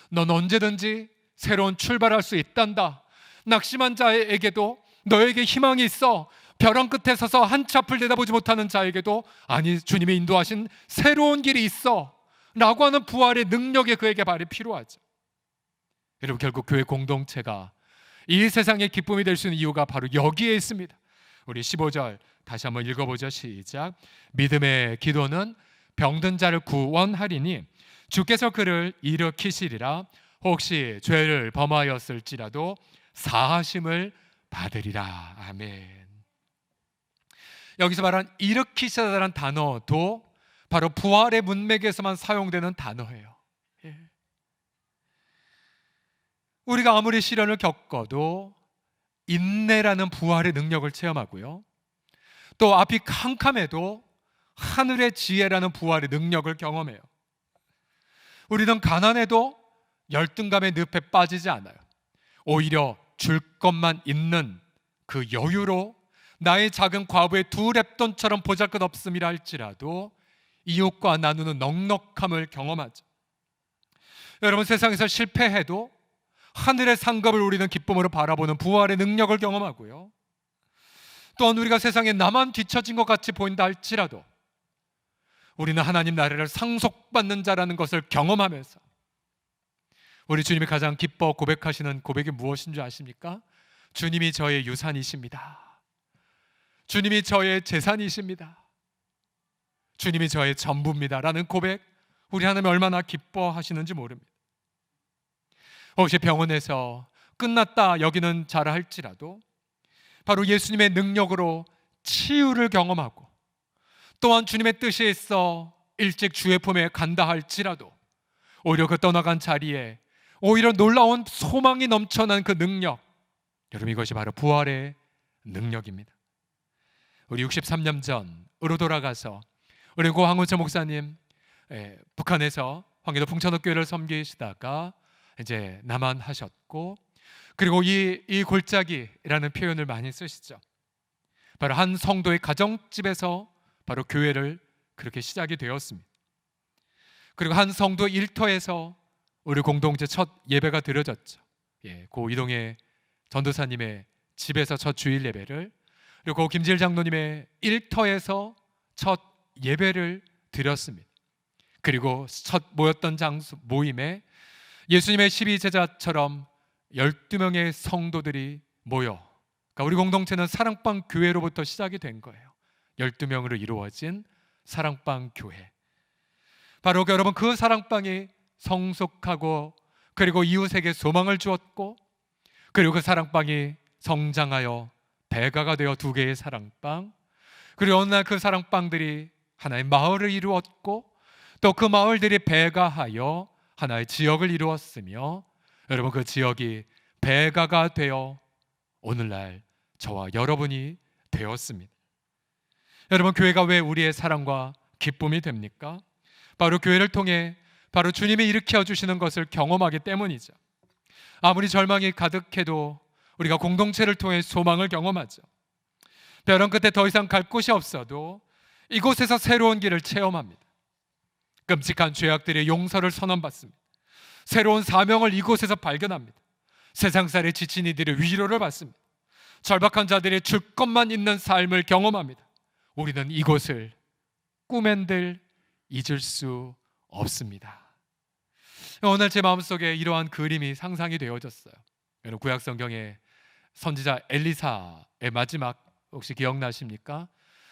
넌 언제든지 새로운 출발할 수 있단다. 낙심한 자에게도 너에게 희망이 있어. 벼랑 끝에 서서 한치 앞을 내다보지 못하는 자에게도 아니, 주님이 인도하신 새로운 길이 있어 라고 하는 부활의 능력이 그에게 바로 필요하죠. 여러분, 결국 교회 공동체가 이 세상의 기쁨이 될 수 있는 이유가 바로 여기에 있습니다. 우리 15절 다시 한번 읽어보죠. 시작. 믿음의 기도는 병든 자를 구원하리니 주께서 그를 일으키시리라. 혹시 죄를 범하였을지라도 사하심을 받으리라. 아멘. 여기서 말한 일으키시다라는 단어도 바로 부활의 문맥에서만 사용되는 단어예요. 우리가 아무리 시련을 겪어도 인내라는 부활의 능력을 체험하고요, 또 앞이 캄캄해도 하늘의 지혜라는 부활의 능력을 경험해요. 우리는 가난해도 열등감의 늪에 빠지지 않아요. 오히려 줄 것만 있는 그 여유로 나의 작은 과부의 두 랩돈처럼 보잘것없음이라 할지라도 이웃과 나누는 넉넉함을 경험하죠. 여러분, 세상에서 실패해도 하늘의 상급을 우리는 기쁨으로 바라보는 부활의 능력을 경험하고요, 또한 우리가 세상에 나만 뒤처진 것 같이 보인다 할지라도 우리는 하나님 나라를 상속받는 자라는 것을 경험하면서 우리 주님이 가장 기뻐 고백하시는 고백이 무엇인 줄 아십니까? 주님이 저의 유산이십니다. 주님이 저의 재산이십니다. 주님이 저의 전부입니다 라는 고백, 우리 하나님 얼마나 기뻐하시는지 모릅니다. 혹시 병원에서 끝났다 여기는 자라 할지라도 바로 예수님의 능력으로 치유를 경험하고, 또한 주님의 뜻에 있어 일찍 주의 품에 간다 할지라도 오히려 그 떠나간 자리에 오히려 놀라운 소망이 넘쳐난 그 능력, 여러분, 이것이 바로 부활의 능력입니다. 우리 63년 전으로 돌아가서 우리 고 황운철 목사님, 북한에서 황해도 풍천읍교회를 섬기시다가 이제 남한하셨고, 그리고 이 골짜기라는 표현을 많이 쓰시죠. 바로 한 성도의 가정집에서 바로 교회를 그렇게 시작이 되었습니다. 그리고 한 성도 일터에서 우리 공동체 첫 예배가 드려졌죠. 고 이동의 전도사님의 집에서 첫 주일 예배를, 그리고 고 김질 장로님의 일터에서 첫 예배를 드렸습니다. 그리고 첫 모였던 장소 모임에 예수님의 12제자처럼 12명의 성도들이 모여, 그러니까 우리 공동체는 사랑방 교회로부터 시작이 된 거예요. 12명으로 이루어진 사랑방 교회. 바로 여러분, 그 사랑방이 성숙하고 그리고 이웃에게 소망을 주었고, 그리고 그 사랑방이 성장하여 배가가 되어 2개의 사랑방, 그리고 어느 날 그 사랑방들이 하나의 마을을 이루었고, 또 그 마을들이 배가하여 하나의 지역을 이루었으며, 여러분, 그 지역이 배가가 되어 오늘날 저와 여러분이 되었습니다. 여러분, 교회가 왜 우리의 사랑과 기쁨이 됩니까? 바로 교회를 통해 바로 주님이 일으켜 주시는 것을 경험하기 때문이죠. 아무리 절망이 가득해도 우리가 공동체를 통해 소망을 경험하죠. 벼랑 끝에 더 이상 갈 곳이 없어도 이곳에서 새로운 길을 체험합니다. 끔찍한 죄악들의 용서를 선언받습니다. 새로운 사명을 이곳에서 발견합니다. 세상살이 지친 이들의 위로를 받습니다. 절박한 자들의 줄 것만 있는 삶을 경험합니다. 우리는 이곳을 꿈엔들 잊을 수 없습니다. 오늘 제 마음속에 이러한 그림이 상상이 되어졌어요. 여러분, 구약 성경에 선지자 엘리사의 마지막 혹시 기억나십니까?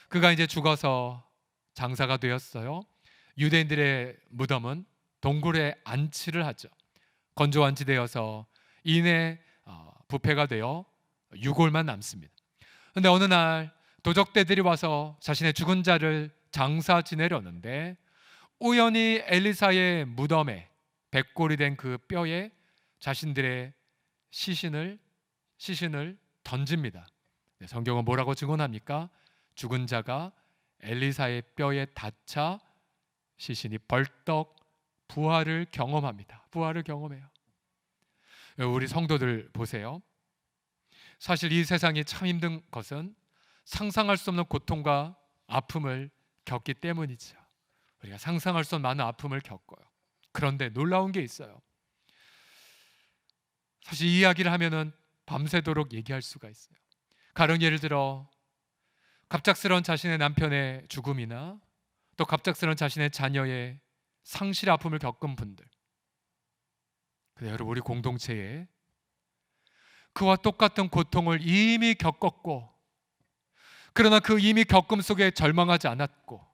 그가 이제 죽어서 장사가 되었어요. 유대인들의 무덤은 동굴에 안치를 하죠. 건조한 지대여서 이내 부패가 되어 유골만 남습니다. 그런데 어느 날 도적대들이 와서 자신의 죽은 자를 장사 지내려는데 우연히 엘리사의 무덤에 백골이 된 그 뼈에 자신들의 시신을 시신을 던집니다. 성경은 뭐라고 증언합니까? 죽은 자가 엘리사의 뼈에 닿자 시신이 벌떡 부활을 경험합니다. 부활을 경험해요. 우리 성도들 보세요. 사실 이 세상이 참 힘든 것은 상상할 수 없는 고통과 아픔을 겪기 때문이죠. 우리가 상상할 수 없는 많은 아픔을 겪어요. 그런데 놀라운 게 있어요. 사실 이 이야기를 하면은 밤새도록 얘기할 수가 있어요. 가령 예를 들어 갑작스러운 자신의 남편의 죽음이나 또 갑작스러운 자신의 자녀의 상실 아픔을 겪은 분들, 근데 여러분, 우리 공동체에 그와 똑같은 고통을 이미 겪었고, 그러나 그 이미 겪음 속에 절망하지 않았고,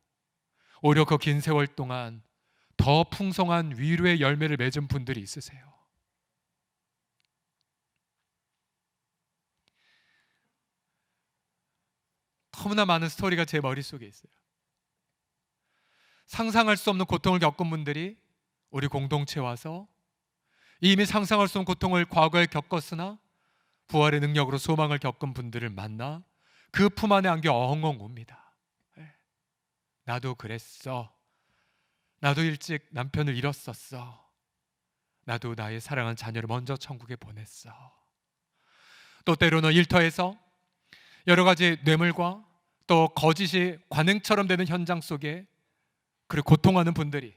오히려 그 긴 세월 동안 더 풍성한 위로의 열매를 맺은 분들이 있으세요. 너무나 많은 스토리가 제 머릿속에 있어요. 상상할 수 없는 고통을 겪은 분들이 우리 공동체에 와서 이미 상상할 수 없는 고통을 과거에 겪었으나 부활의 능력으로 소망을 겪은 분들을 만나 그 품 안에 안겨 엉엉 웁니다. 나도 그랬어. 나도 일찍 남편을 잃었었어. 나도 나의 사랑한 자녀를 먼저 천국에 보냈어. 또 때로는 일터에서 여러 가지 뇌물과 또 거짓이 관행처럼 되는 현장 속에 그리고 고통하는 분들이,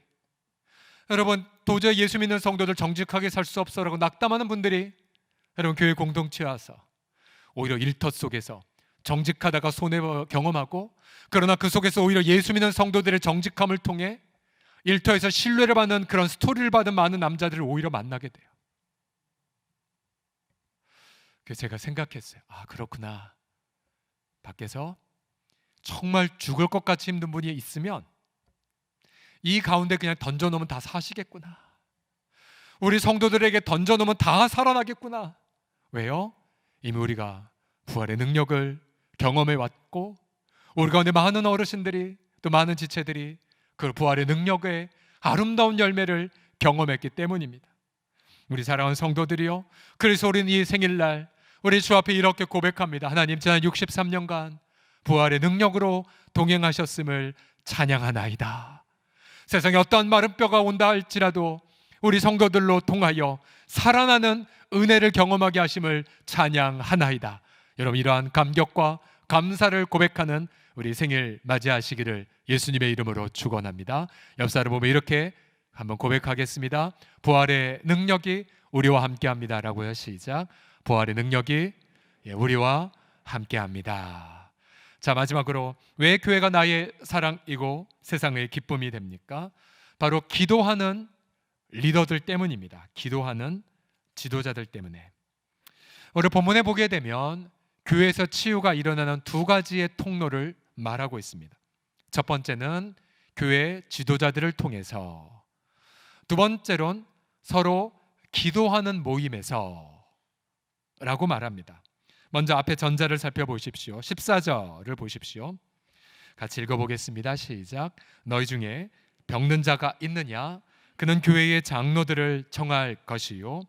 여러분, 도저히 예수 믿는 성도들 정직하게 살 수 없어라고 낙담하는 분들이 여러분 교회 공동체에 와서 오히려 일터 속에서 정직하다가 손해를 경험하고, 그러나 그 속에서 오히려 예수 믿는 성도들의 정직함을 통해 일터에서 신뢰를 받는 그런 스토리를 받은 많은 남자들을 오히려 만나게 돼요. 그래서 제가 생각했어요. 아, 그렇구나. 밖에서 정말 죽을 것 같이 힘든 분이 있으면 이 가운데 그냥 던져놓으면 다 사시겠구나. 우리 성도들에게 던져놓으면 다 살아나겠구나. 왜요? 이미 우리가 부활의 능력을 경험해 왔고, 우리 가운데 많은 어르신들이 또 많은 지체들이 그 부활의 능력의 아름다운 열매를 경험했기 때문입니다. 우리 사랑하는 성도들이요, 그래서 우리는 이 생일날 우리 주 앞에 이렇게 고백합니다. 하나님, 지난 63년간 부활의 능력으로 동행하셨음을 찬양하나이다. 세상에 어떠한 마른 뼈가 온다 할지라도 우리 성도들로 통하여 살아나는 은혜를 경험하게 하심을 찬양하나이다. 여러분, 이러한 감격과 감사를 고백하는 우리 생일 맞이하시기를 예수님의 이름으로 축원합니다. 옆 사람 보면 이렇게 한번 고백하겠습니다. 부활의 능력이 우리와 함께합니다 라고요. 시작. 부활의 능력이 우리와 함께합니다. 자, 마지막으로 왜 교회가 나의 사랑이고 세상의 기쁨이 됩니까? 바로 기도하는 리더들 때문입니다. 기도하는 지도자들 때문에. 오늘 본문에 보게 되면 교회에서 치유가 일어나는 두 가지의 통로를 말하고 있습니다. 첫 번째는 교회 지도자들을 통해서, 두 번째로는 서로 기도하는 모임에서 라고 말합니다. 먼저 앞에 전자를 살펴보십시오. 14절을 보십시오. 같이 읽어보겠습니다. 시작. 너희 중에 병든 자가 있느냐? 그는 교회의 장로들을 청할 것이요,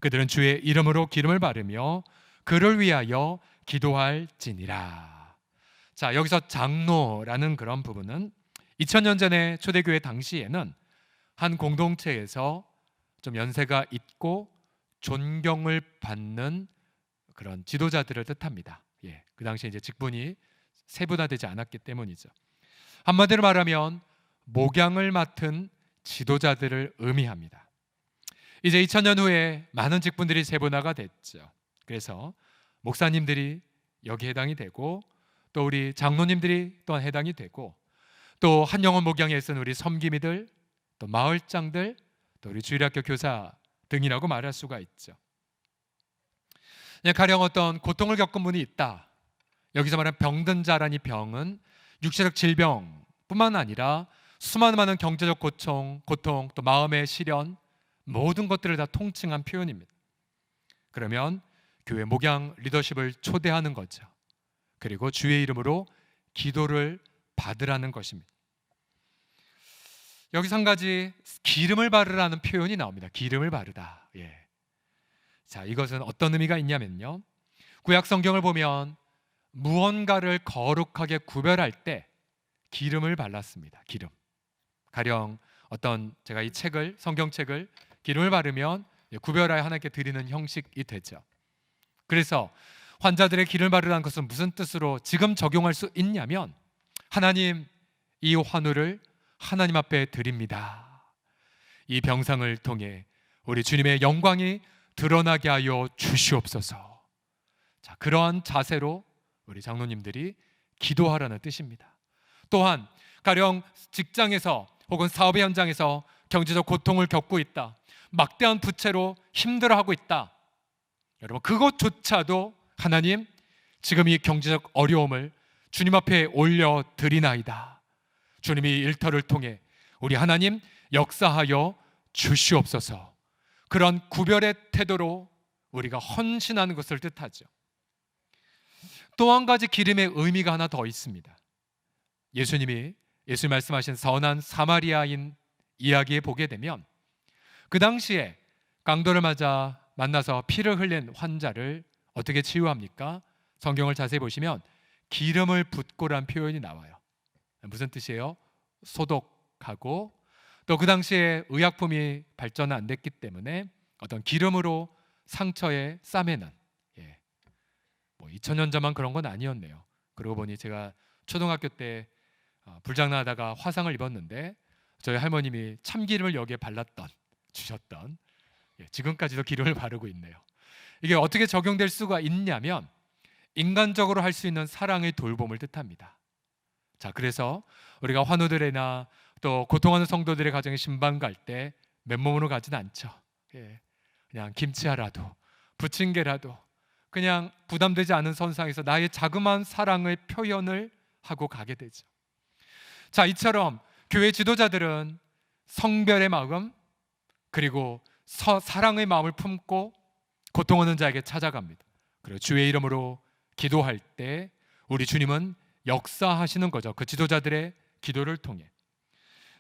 그들은 주의 이름으로 기름을 바르며 그를 위하여 기도할지니라. 자, 여기서 장로라는 그런 부분은 2000년 전에 초대교회 당시에는 한 공동체에서 좀 연세가 있고 존경을 받는 그런 지도자들을 뜻합니다. 그 당시에 이제 직분이 세분화되지 않았기 때문이죠. 한마디로 말하면 목양을 맡은 지도자들을 의미합니다. 이제 2000년 후에 많은 직분들이 세분화가 됐죠. 그래서 목사님들이 여기 해당이 되고, 또 우리 장로님들이 또한 해당이 되고, 또 한영혼 목양에 있는 우리 섬기미들, 또 마을장들, 또 우리 주일학교 교사 등이라고 말할 수가 있죠. 가령 어떤 고통을 겪은 분이 있다. 여기서 말하는 병든 자라는 이 병은 육체적 질병뿐만 아니라 수많은 많은 경제적 고통, 또 마음의 시련, 모든 것들을 다 통칭한 표현입니다. 그러면 교회 목양 리더십을 초대하는 거죠. 그리고 주의 이름으로 기도를 받으라는 것입니다. 여기서 한 가지 기름을 바르라는 표현이 나옵니다. 기름을 바르다. 자, 이것은 어떤 의미가 있냐면요, 구약 성경을 보면 무언가를 거룩하게 구별할 때 기름을 발랐습니다. 기름. 가령 어떤 제가 이 책을 성경책을 기름을 바르면 구별하여 하나님께 드리는 형식이 되죠. 그래서 환자들의 기름을 바르라는 것은 무슨 뜻으로 지금 적용할 수 있냐면 하나님 이 환우를 하나님 앞에 드립니다. 이 병상을 통해 우리 주님의 영광이 드러나게 하여 주시옵소서. 자, 그러한 자세로 우리 장로님들이 기도하라는 뜻입니다. 또한 가령 직장에서 혹은 사업의 현장에서 경제적 고통을 겪고 있다, 막대한 부채로 힘들어하고 있다, 여러분 그것조차도 하나님 지금 이 경제적 어려움을 주님 앞에 올려드리나이다. 주님이 일터를 통해 우리 하나님 역사하여 주시옵소서. 그런 구별의 태도로 우리가 헌신하는 것을 뜻하죠. 또 한 가지 기름의 의미가 하나 더 있습니다. 예수님 말씀하신 선한 사마리아인 이야기에 보게 되면 그 당시에 강도를 맞아 만나서 피를 흘린 환자를 어떻게 치유합니까? 성경을 자세히 보시면 기름을 붓고란 표현이 나와요. 무슨 뜻이에요? 소독하고, 또 그 당시에 의약품이 발전 안 됐기 때문에 어떤 기름으로 상처에 싸매는, 뭐 2000년 전만 그런 건 아니었네요. 그러고 보니 제가 초등학교 때 불장난하다가 화상을 입었는데 저희 할머님이 참기름을 여기에 주셨던, 지금까지도 기름을 바르고 있네요. 이게 어떻게 적용될 수가 있냐면 인간적으로 할 수 있는 사랑의 돌봄을 뜻합니다. 자, 그래서 우리가 환우들이나 또 고통하는 성도들의 가정에 신방 갈 때 맨몸으로 가진 않죠. 그냥 김치하라도 부침개라도 그냥 부담되지 않은 선상에서 나의 자그마한 사랑의 표현을 하고 가게 되죠. 자, 이처럼 교회 지도자들은 성별의 마음 그리고 사랑의 마음을 품고 고통하는 자에게 찾아갑니다. 그리고 주의 이름으로 기도할 때 우리 주님은 역사하시는 거죠. 그 지도자들의 기도를 통해.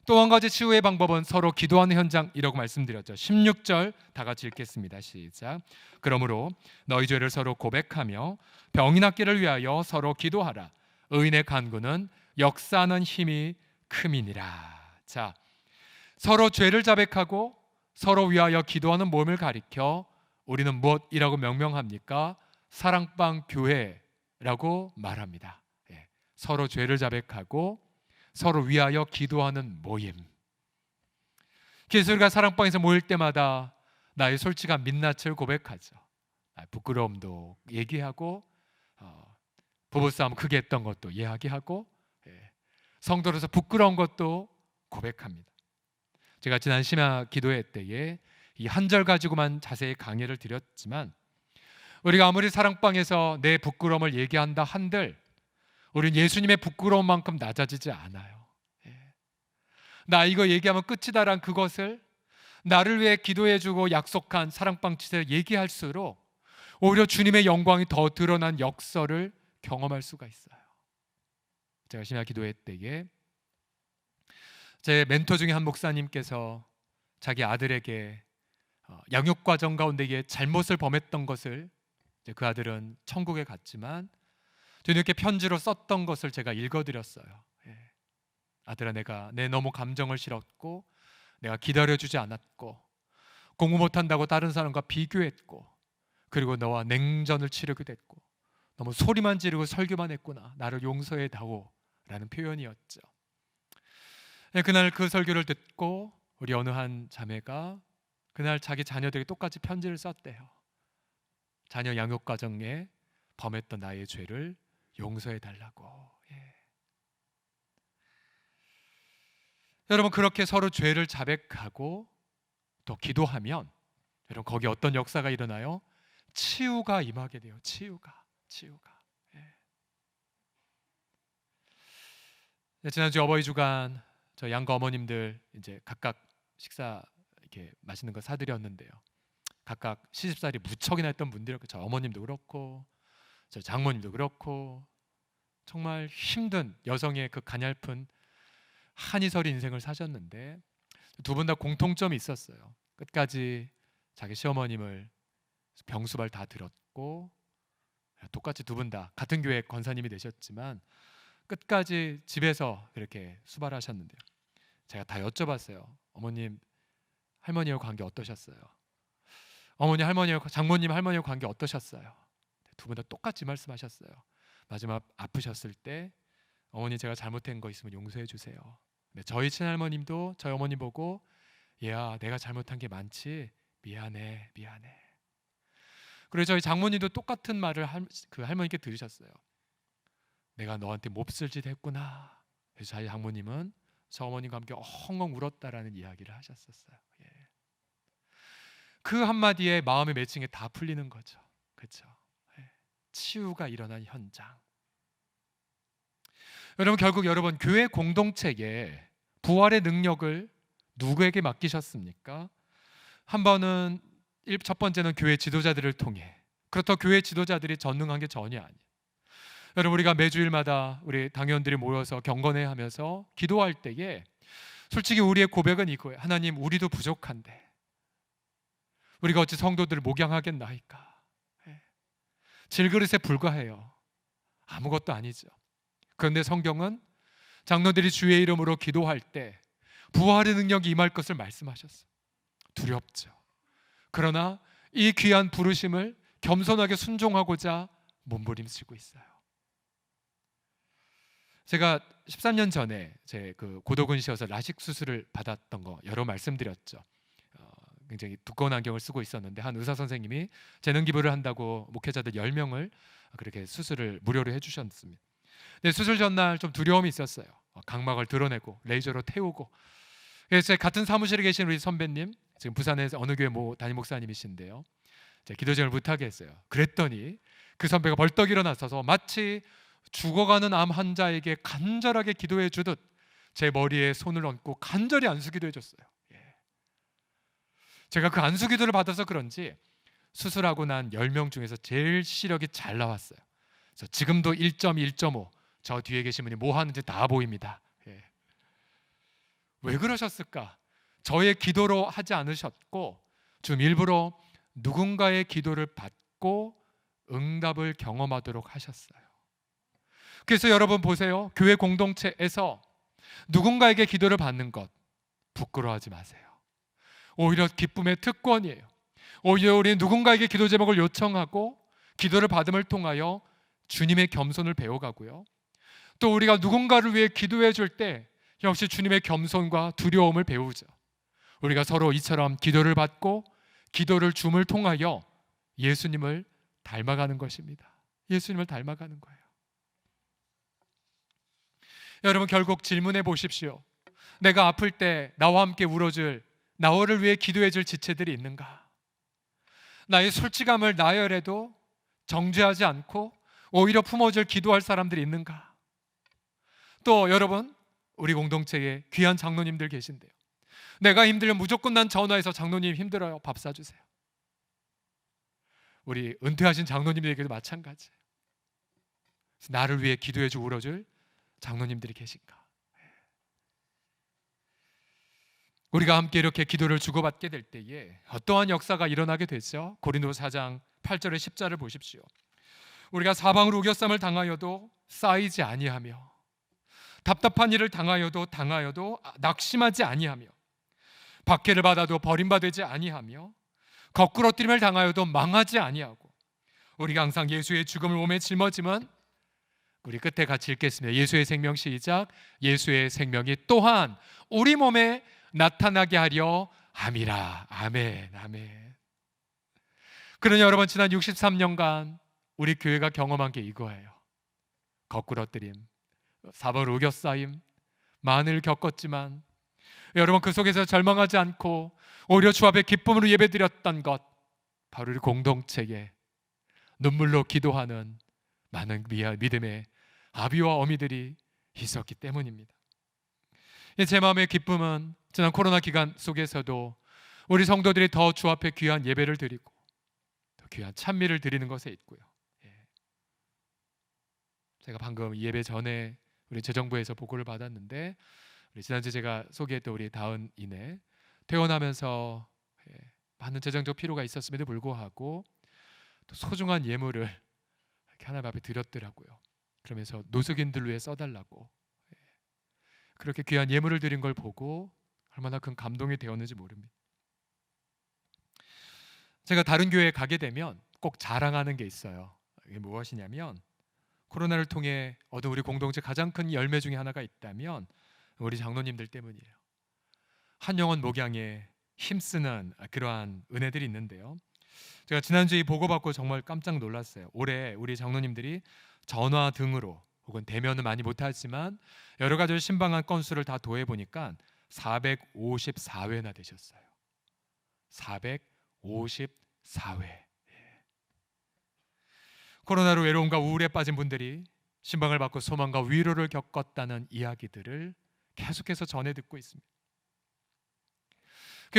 또 한 가지 치유의 방법은 서로 기도하는 현장이라고 말씀드렸죠. 16절 다 같이 읽겠습니다. 시작. 그러므로 너희 죄를 서로 고백하며 병이 낫기를 위하여 서로 기도하라. 의인의 간구는 역사하는 힘이 큼이니라. 자, 서로 죄를 자백하고 서로 위하여 기도하는 모임을 가리켜 우리는 무엇이라고 명명합니까? 사랑방 교회라고 말합니다. 서로 죄를 자백하고 서로 위하여 기도하는 모임. 그래서 우리가 사랑방에서 모일 때마다 나의 솔직한 민낯을 고백하죠. 부끄러움도 얘기하고 부부싸움 크게 했던 것도 이야기하고 성도로서 부끄러운 것도 고백합니다. 제가 지난 심야 기도회 때에 이 한 절 가지고만 자세히 강의를 드렸지만 우리가 아무리 사랑방에서 내 부끄러움을 얘기한다 한들 우리는 예수님의 부끄러움만큼 낮아지지 않아요. 나 이거 얘기하면 끝이다란 그것을 나를 위해 기도해주고 약속한 사랑방 치세 얘기할수록 오히려 주님의 영광이 더 드러난 역설을 경험할 수가 있어요. 제가 심야 기도회 때에 제 멘토 중에 한 목사님께서 자기 아들에게 양육 과정 가운데 잘못을 범했던 것을, 그 아들은 천국에 갔지만 뒤늦게 편지로 썼던 것을 제가 읽어드렸어요. 아들아, 내 너무 감정을 실었고 내가 기다려주지 않았고 공부 못한다고 다른 사람과 비교했고 그리고 너와 냉전을 치르게 됐고 너무 소리만 지르고 설교만 했구나. 나를 용서해다오 라는 표현이었죠. 그날 그 설교를 듣고 우리 어느 한 자매가 그날 자기 자녀들에게 똑같이 편지를 썼대요. 자녀 양육 과정에 범했던 나의 죄를 용서해달라고. 여러분, 그렇게 서로 죄를 자백하고 또 기도하면 여러분 거기 어떤 역사가 일어나요? 치유가 임하게 돼요. 치유가. 지난주 어버이 주간 저 양가 어머님들 이제 각각 식사 이렇게 맛있는 거 사드렸는데요. 각각 시집살이 무척이나 했던 분들이 저 어머님도 그렇고 저 장모님도 그렇고 정말 힘든 여성의 그 가냘픈 한이설의 인생을 사셨는데 두 분 다 공통점이 있었어요. 끝까지 자기 시어머님을 병수발 다 들었고 똑같이 두 분 다 같은 교회 권사님이 되셨지만 끝까지 집에서 그렇게 수발하셨는데요. 제가 다 여쭤봤어요. 어머님, 할머니와 관계 어떠셨어요? 어머니, 할머니와 장모님, 할머니와 관계 어떠셨어요? 두 분 다 똑같이 말씀하셨어요. 마지막 아프셨을 때 어머니, 제가 잘못한 거 있으면 용서해 주세요. 네, 저희 친할머님도 저희 어머니 보고 얘야, 내가 잘못한 게 많지, 미안해. 그리고 저희 장모님도 똑같은 말을 그 할머니께 들으셨어요. 내가 너한테 몹쓸 짓 했구나. 그래서 저희 장모님은 저 어머님과 함께 엉엉 울었다라는 이야기를 하셨었어요. 예. 그 한마디에 마음의 맺힌 게 다 풀리는 거죠. 그렇죠? 예. 치유가 일어난 현장. 여러분, 결국 여러분, 교회 공동체에 부활의 능력을 누구에게 맡기셨습니까? 한 번은 첫 번째는 교회 지도자들을 통해. 그렇다고 교회 지도자들이 전능한 게 전혀 아니에요. 여러분, 우리가 매주일마다 우리 당회원들이 모여서 경건회 하면서 기도할 때에 솔직히 우리의 고백은 이거예요. 하나님, 우리도 부족한데 우리가 어찌 성도들을 목양하겠나이까. 질그릇에 불과해요. 아무것도 아니죠. 그런데 성경은 장로들이 주의 이름으로 기도할 때 부활의 능력이 임할 것을 말씀하셨어요. 두렵죠. 그러나 이 귀한 부르심을 겸손하게 순종하고자 몸부림치고 있어요. 제가 13년 전에 제 그 고도근시여서 라식 수술을 받았던 거 여러 말씀드렸죠. 굉장히 두꺼운 안경을 쓰고 있었는데 한 의사 선생님이 재능 기부를 한다고 목회자들 10명을 그렇게 수술을 무료로 해주셨습니다. 근데 수술 전날 좀 두려움이 있었어요. 각막을 드러내고 레이저로 태우고. 그래서 같은 사무실에 계신 우리 선배님, 지금 부산에서 어느 교회 담임 목사님이신데요, 제가 기도 제목을 못하게 했어요. 그랬더니 그 선배가 벌떡 일어나서서 마치 죽어가는 암 환자에게 간절하게 기도해 주듯 제 머리에 손을 얹고 간절히 안수기도 해줬어요. 제가 그 안수기도를 받아서 그런지 수술하고 난 10명 중에서 제일 시력이 잘 나왔어요. 그래서 지금도 1.1.5 저 뒤에 계신 분이 뭐 하는지 다 보입니다. 왜 그러셨을까? 저의 기도로 하지 않으셨고 좀 일부러 누군가의 기도를 받고 응답을 경험하도록 하셨어요. 그래서 여러분 보세요. 교회 공동체에서 누군가에게 기도를 받는 것 부끄러워하지 마세요. 오히려 기쁨의 특권이에요. 오히려 우리는 누군가에게 기도 제목을 요청하고 기도를 받음을 통하여 주님의 겸손을 배워가고요. 또 우리가 누군가를 위해 기도해 줄 때 역시 주님의 겸손과 두려움을 배우죠. 우리가 서로 이처럼 기도를 받고 기도를 줌을 통하여 예수님을 닮아가는 것입니다. 예수님을 닮아가는 거예요. 여러분, 결국 질문해 보십시오. 내가 아플 때 나와 함께 울어줄, 나를 위해 기도해 줄 지체들이 있는가? 나의 솔직함을 나열해도 정죄하지 않고 오히려 품어줄 기도할 사람들이 있는가? 또 여러분, 우리 공동체에 귀한 장로님들 계신데요, 내가 힘들면 무조건 난 전화해서 장로님 힘들어요, 밥 사주세요. 우리 은퇴하신 장로님들에게도 마찬가지예요. 나를 위해 기도해주고 울어줄 장로님들이 계신가? 우리가 함께 이렇게 기도를 주고받게 될 때에 어떠한 역사가 일어나게 되죠? 고린도서 4장 8절에 10절을 보십시오. 우리가 사방으로 우겨쌈을 당하여도 쌓이지 아니하며 답답한 일을 당하여도 낙심하지 아니하며 박해를 받아도 버림받지 아니하며 거꾸러뜨림을 당하여도 망하지 아니하고 우리가 항상 예수의 죽음을 몸에 짊어지면 우리 끝에 같이 읽겠습니다. 예수의 생명 시작. 예수의 생명이 또한 우리 몸에 나타나게 하려 함이라. 아멘, 아멘. 그러니 여러분, 지난 63년간 우리 교회가 경험한 게 이거예요. 거꾸러뜨림, 사벌 우겨싸임, 많을 겪었지만 여러분, 그 속에서 절망하지 않고 오히려 주 앞에 기쁨으로 예배드렸던 것, 바로 우리 공동체에 눈물로 기도하는 많은 믿음의 아비와 어미들이 있었기 때문입니다. 제 마음의 기쁨은 지난 코로나 기간 속에서도 우리 성도들이 더 주 앞에 귀한 예배를 드리고 더 귀한 찬미를 드리는 것에 있고요. 제가 방금 예배 전에 우리 재정부에서 보고를 받았는데, 우리 지난주 제가 소개했던 우리 다은이네 퇴원하면서 많은 재정적 필요가 있었음에도 불구하고 또 소중한 예물을 이렇게 하나님 앞에 드렸더라고요. 그러면서 노숙인들 위해 써달라고 그렇게 귀한 예물을 드린 걸 보고 얼마나 큰 감동이 되었는지 모릅니다. 제가 다른 교회에 가게 되면 꼭 자랑하는 게 있어요. 이게 무엇이냐면 코로나를 통해 얻은 우리 공동체 가장 큰 열매 중에 하나가 있다면 우리 장로님들 때문이에요. 한 영혼 목양에 힘쓰는 그러한 은혜들이 있는데요. 제가 지난주에 보고받고 정말 깜짝 놀랐어요. 올해 우리 장로님들이 전화 등으로 혹은 대면은 많이 못하지만 여러 가지 신방한 건수를 다 더해보니까 454회나 되셨어요. 454회. 코로나로 외로움과 우울에 빠진 분들이 신방을 받고 소망과 위로를 겪었다는 이야기들을 계속해서 전해 듣고 있습니다.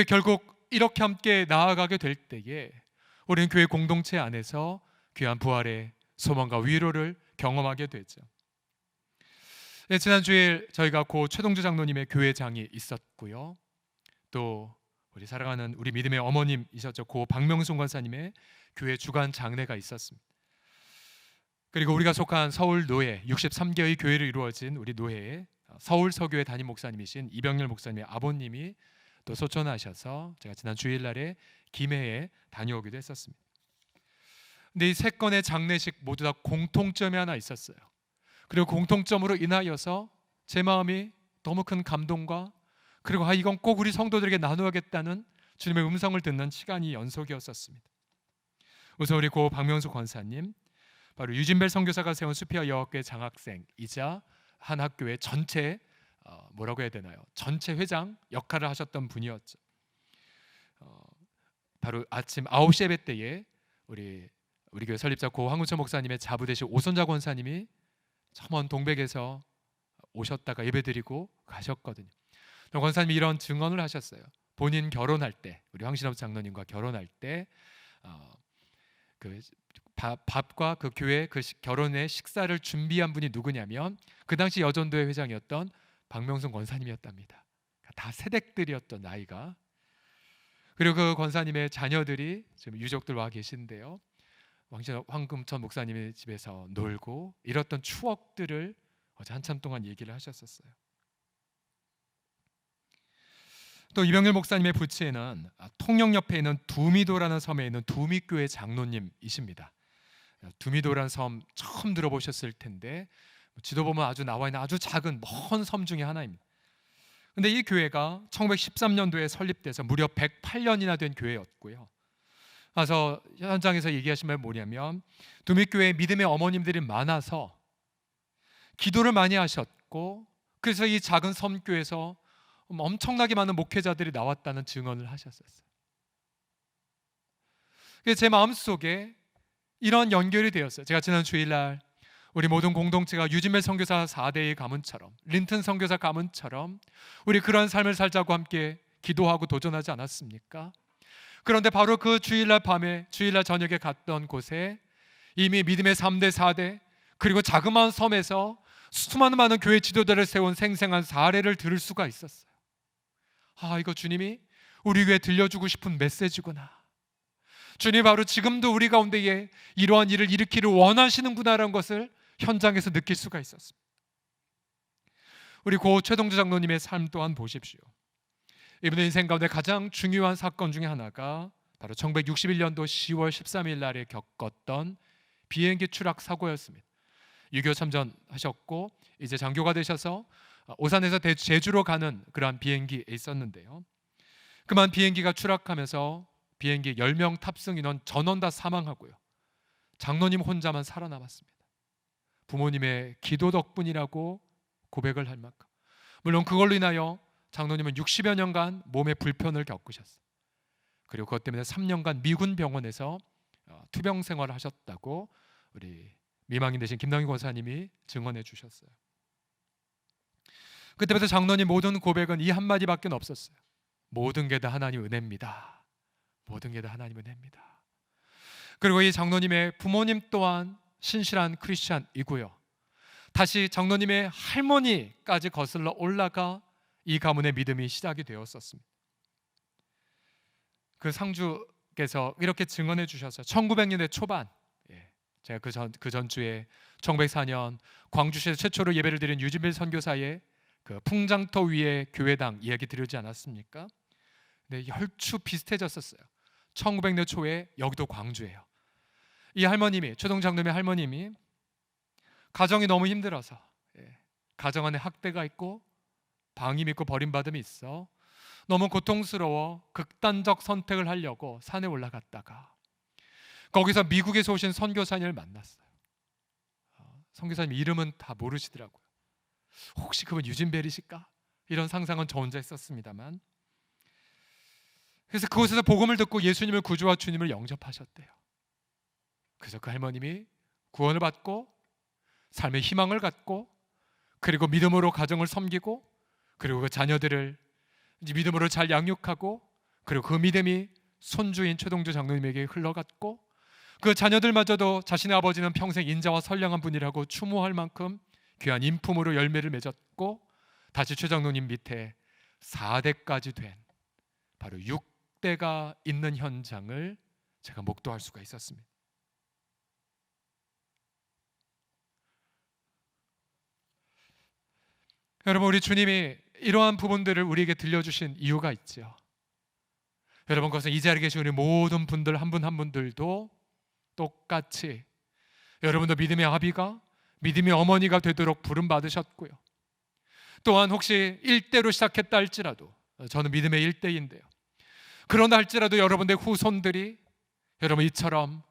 결국 이렇게 함께 나아가게 될 때에 우리는 교회 공동체 안에서 귀한 부활의 소망과 위로를 경험하게 되죠. 네, 지난 주일 저희가 고 최동주 장로님의 교회장이 있었고요. 또 우리 사랑하는 우리 믿음의 어머님이셨죠. 고 박명순 권사님의 교회 주간 장례가 있었습니다. 그리고 우리가 속한 서울 노예 63개의 교회를 이루어진 우리 노예의 서울 서교회 담임 목사님이신 이병렬 목사님의 아버님이 또 소천하셔서 제가 지난 주일날에 김해에 다녀오기도 했었습니다. 근데 이 세 건의 장례식 모두 다 공통점이 하나 있었어요. 그리고 공통점으로 인하여서 제 마음이 너무 큰 감동과 그리고 이건 꼭 우리 성도들에게 나누어야겠다는 주님의 음성을 듣는 시간이 연속이었었습니다. 우선 우리 고 박명수 권사님, 바로 유진벨 선교사가 세운 수피아 여학교의 장학생이자 한 학교의 전체 뭐라고 해야 되나요? 전체 회장 역할을 하셨던 분이었죠. 바로 아침 9시 예배 때에 우리 교회 설립자 고 황우천 목사님의 자부되신 오선자 권사님이 먼 동백에서 오셨다가 예배드리고 가셨거든요. 권사님이 이런 증언을 하셨어요. 본인 결혼할 때, 우리 황신업 장로님과 결혼할 때 그 밥과 그 교회 그 결혼의 식사를 준비한 분이 누구냐면 그 당시 여전도회 회장이었던 박명순 권사님이었답니다. 다 새댁들이었던 나이가. 그리고 그 권사님의 자녀들이 지금 유족들 와 계신데요. 황금천 목사님의 집에서 놀고 이랬던 추억들을 어제 한참 동안 얘기를 하셨었어요. 또 이병렬 목사님의 부친은 통영 옆에 있는 두미도라는 섬에 있는 두미교회 장로님이십니다. 두미도라는 섬 처음 들어보셨을 텐데 지도 보면 아주 나와 있는 아주 작은 먼 섬 중에 하나입니다. 근데 이 교회가 1913년도에 설립돼서 무려 108년이나 된 교회였고요. 그래서 현장에서 얘기하신 말 뭐냐면 두미교회에 믿음의 어머님들이 많아서 기도를 많이 하셨고 그래서 이 작은 섬교에서 엄청나게 많은 목회자들이 나왔다는 증언을 하셨었어요. 그래서 제 마음속에 이런 연결이 되었어요. 제가 지난 주일날 우리 모든 공동체가 유진멜 선교사 4대의 가문처럼 린튼 선교사 가문처럼 우리 그런 삶을 살자고 함께 기도하고 도전하지 않았습니까? 그런데 바로 그 주일날 밤에 주일날 저녁에 갔던 곳에 이미 믿음의 3대 4대 그리고 자그마한 섬에서 수많은 많은 교회 지도자를 세운 생생한 사례를 들을 수가 있었어요. 이거 주님이 우리 교회에 들려주고 싶은 메시지구나. 주님 바로 지금도 우리 가운데에 이러한 일을 일으키를 원하시는구나라는 것을 현장에서 느낄 수가 있었습니다. 우리 고 최동주 장로님의 삶 또한 보십시오. 이분의 인생 가운데 가장 중요한 사건 중에 하나가 바로 1961년도 10월 13일 날에 겪었던 비행기 추락 사고였습니다. 6.25 참전하셨고 이제 장교가 되셔서 오산에서 제주로 가는 그러한 비행기에 있었는데요. 그만 비행기가 추락하면서 비행기 10명 탑승 인원 전원 다 사망하고요. 장로님 혼자만 살아남았습니다. 부모님의 기도 덕분이라고 고백을 할 만큼. 물론 그걸로 인하여 장로님은 60여 년간 몸의 불편을 겪으셨어요. 그리고 그것 때문에 3년간 미군 병원에서 투병 생활을 하셨다고 우리 미망인 되신 김남희 권사님이 증언해 주셨어요. 그때부터 장로님 모든 고백은 이 한마디밖에 없었어요. 모든 게 다 하나님 은혜입니다. 모든 게 다 하나님 은혜입니다. 그리고 이 장로님의 부모님 또한 신실한 크리스찬이고요. 다시 장로님의 할머니까지 거슬러 올라가 이 가문의 믿음이 시작이 되었었습니다. 그 상주께서 이렇게 증언해 주셨어요. 1900년대 초반 제가 그 전주에 1904년 광주시에서 최초로 예배를 드린 유진필 선교사의 그 풍장터 위에 교회당 이야기 드리지 않았습니까? 네, 혈추 비슷해졌었어요. 1900년 초에 여기도 광주예요. 이 할머님이, 최동 장로님의 할머님이 가정이 너무 힘들어서, 가정 안에 학대가 있고 방임 있고 버림받음이 있어 너무 고통스러워 극단적 선택을 하려고 산에 올라갔다가 거기서 미국에서 오신 선교사님을 만났어요. 선교사님 이름은 다 모르시더라고요. 혹시 그분 유진벨이실까? 이런 상상은 저 혼자 했었습니다만, 그래서 그곳에서 복음을 듣고 예수님을 구주와 주님을 영접하셨대요. 그래서 그 할머님이 구원을 받고 삶의 희망을 갖고, 그리고 믿음으로 가정을 섬기고, 그리고 그 자녀들을 믿음으로 잘 양육하고, 그리고 그 믿음이 손주인 최동주 장로님에게 흘러갔고, 그 자녀들마저도 자신의 아버지는 평생 인자와 선량한 분이라고 추모할 만큼 귀한 인품으로 열매를 맺었고, 다시 최 장로님 밑에 4대까지 된 바로 6대가 있는 현장을 제가 목도할 수가 있었습니다. 여러분, 우리 주님이 이러한 부분들을 우리에게 들려주신 이유가 있죠. 여러분, 그것은 이 자리에 계신 우리 모든 분들 한 분 한 분들도 똑같이 여러분도 믿음의 아비가, 믿음의 어머니가 되도록 부름 받으셨고요. 또한 혹시 1대로 시작했다 할지라도, 저는 믿음의 1대인데요, 그런다 할지라도 여러분들의 후손들이 여러분 이처럼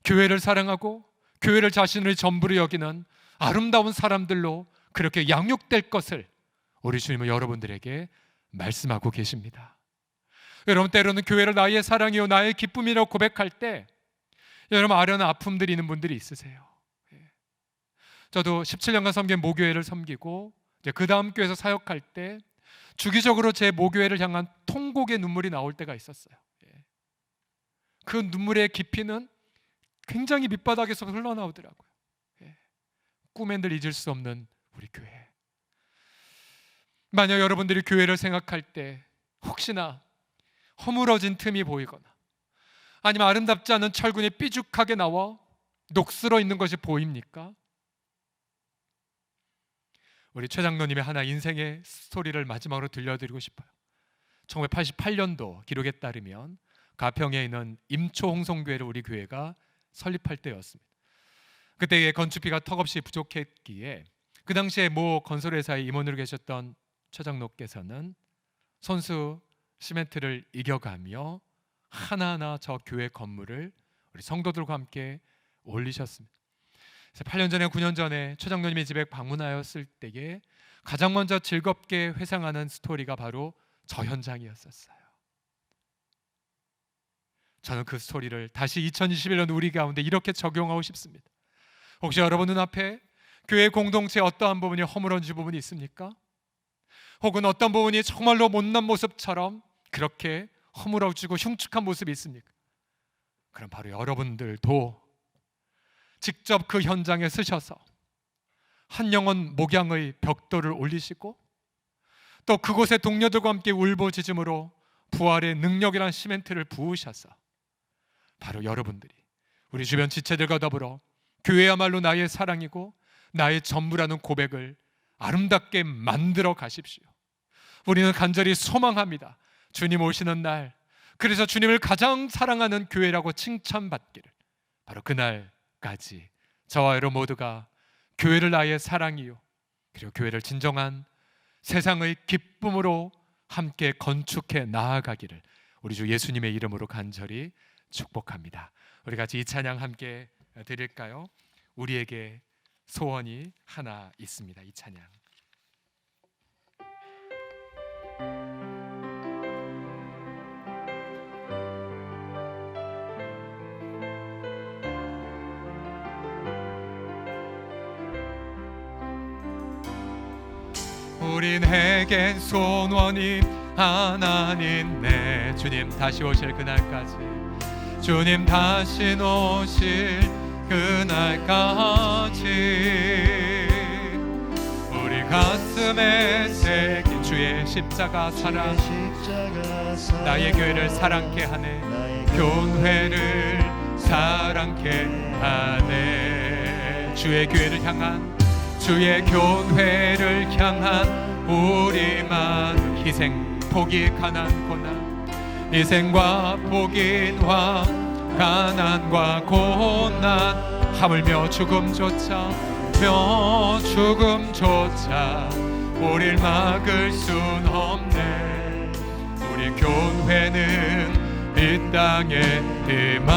교회를 사랑하고 교회를 자신의 전부로 여기는 아름다운 사람들로 그렇게 양육될 것을 우리 주님은 여러분들에게 말씀하고 계십니다. 여러분, 때로는 교회를 나의 사랑이요 나의 기쁨이라고 고백할 때 여러분 아련한 아픔들이 있는 분들이 있으세요. 저도 17년간 섬긴 모교회를 섬기고 그 다음 교회에서 사역할 때 주기적으로 제 모교회를 향한 통곡의 눈물이 나올 때가 있었어요. 그 눈물의 깊이는 굉장히 밑바닥에서 흘러나오더라고요. 꿈엔 늘 잊을 수 없는 우리 교회. 만약 여러분들이 교회를 생각할 때 혹시나 허물어진 틈이 보이거나 아니면 아름답지 않은 철근이 삐죽하게 나와 녹슬어 있는 것이 보입니까? 우리 최 장로님의 하나 인생의 스토리를 마지막으로 들려드리고 싶어요. 1988년도 기록에 따르면 가평에 있는 임초홍성교회를 우리 교회가 설립할 때였습니다. 그때 건축비가 턱없이 부족했기에 그 당시에 모 건설회사의 임원으로 계셨던 최 장로께서는 손수 시멘트를 이겨가며 하나하나 저 교회 건물을 우리 성도들과 함께 올리셨습니다. 그래서 8년 전에 9년 전에 최 장로님의 집에 방문하였을 때에 가장 먼저 즐겁게 회상하는 스토리가 바로 저 현장이었었어요. 저는 그 스토리를 다시 2021년 우리 가운데 이렇게 적용하고 싶습니다. 혹시 여러분 눈앞에 교회 공동체의 어떠한 부분이 허물어진 부분이 있습니까? 혹은 어떤 부분이 정말로 못난 모습처럼 그렇게 허물어지고 흉측한 모습이 있습니까? 그럼 바로 여러분들도 직접 그 현장에 쓰셔서 한 영혼 목양의 벽돌을 올리시고 또 그곳에 동료들과 함께 울부짖음으로 부활의 능력이란 시멘트를 부으셔서 바로 여러분들이 우리 주변 지체들과 더불어 교회야말로 나의 사랑이고 나의 전부라는 고백을 아름답게 만들어 가십시오. 우리는 간절히 소망합니다. 주님 오시는 날, 그래서 주님을 가장 사랑하는 교회라고 칭찬받기를, 바로 그날까지 저와 여러분 모두가 교회를 나의 사랑이요 그리고 교회를 진정한 세상의 기쁨으로 함께 건축해 나아가기를 우리 주 예수님의 이름으로 간절히 축복합니다. 우리 같이 이 찬양 함께 드릴까요? 우리에게 소원이 하나 있습니다. 이 찬양. 우리에겐 소원이 하나님 내 주님 다시 오실 그날까지, 주님 다시 오실 그날까지 우리 가슴에 새긴 주의 십자가 사랑, 나의 교회를 사랑케 하네. 교회를 사랑케 하네. 주의 교회를 향한, 주의 교회를 향한 우리 마음 희생 포기 가난 고난, 희생과 포기와 가난과 고난, 하물며 죽음조차 우릴 막을 순 없네. 우리 교회는 이 땅의 희망,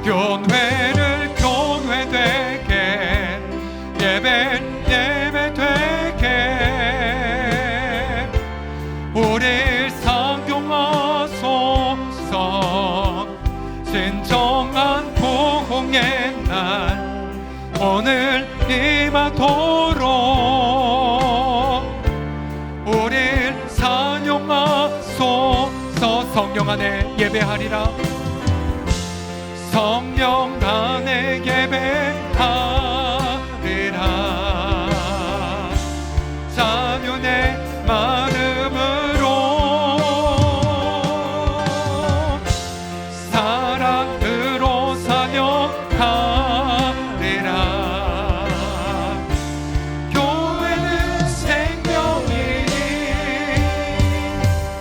교회를 교회 되게, 예배 되게 우리 상경하소서. 진정한 부흥의 날 오늘 임하도록 우릴 사용하소서. 성령 안에 예배하리라, 성령 안에 예배하리라. 자녀의 마음으로 사랑으로 사역하리라. 교회는 생명이니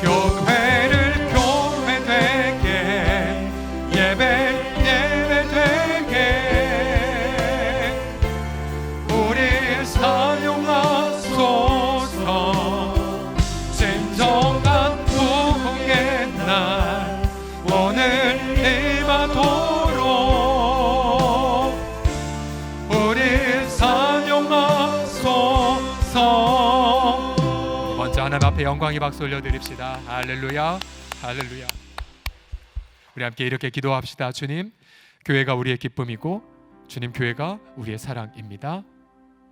교회를 교회 되게, 예배 되게 우리 사용하소서. 진정한 부흥의 날 오늘 임하도록 우리 사용하소서. 먼저 하나님 앞에 영광의 박수 올려드립시다. 할렐루야, 할렐루야. 우리 함께 이렇게 기도합시다. 주님, 교회가 우리의 기쁨이고 주님, 교회가 우리의 사랑입니다.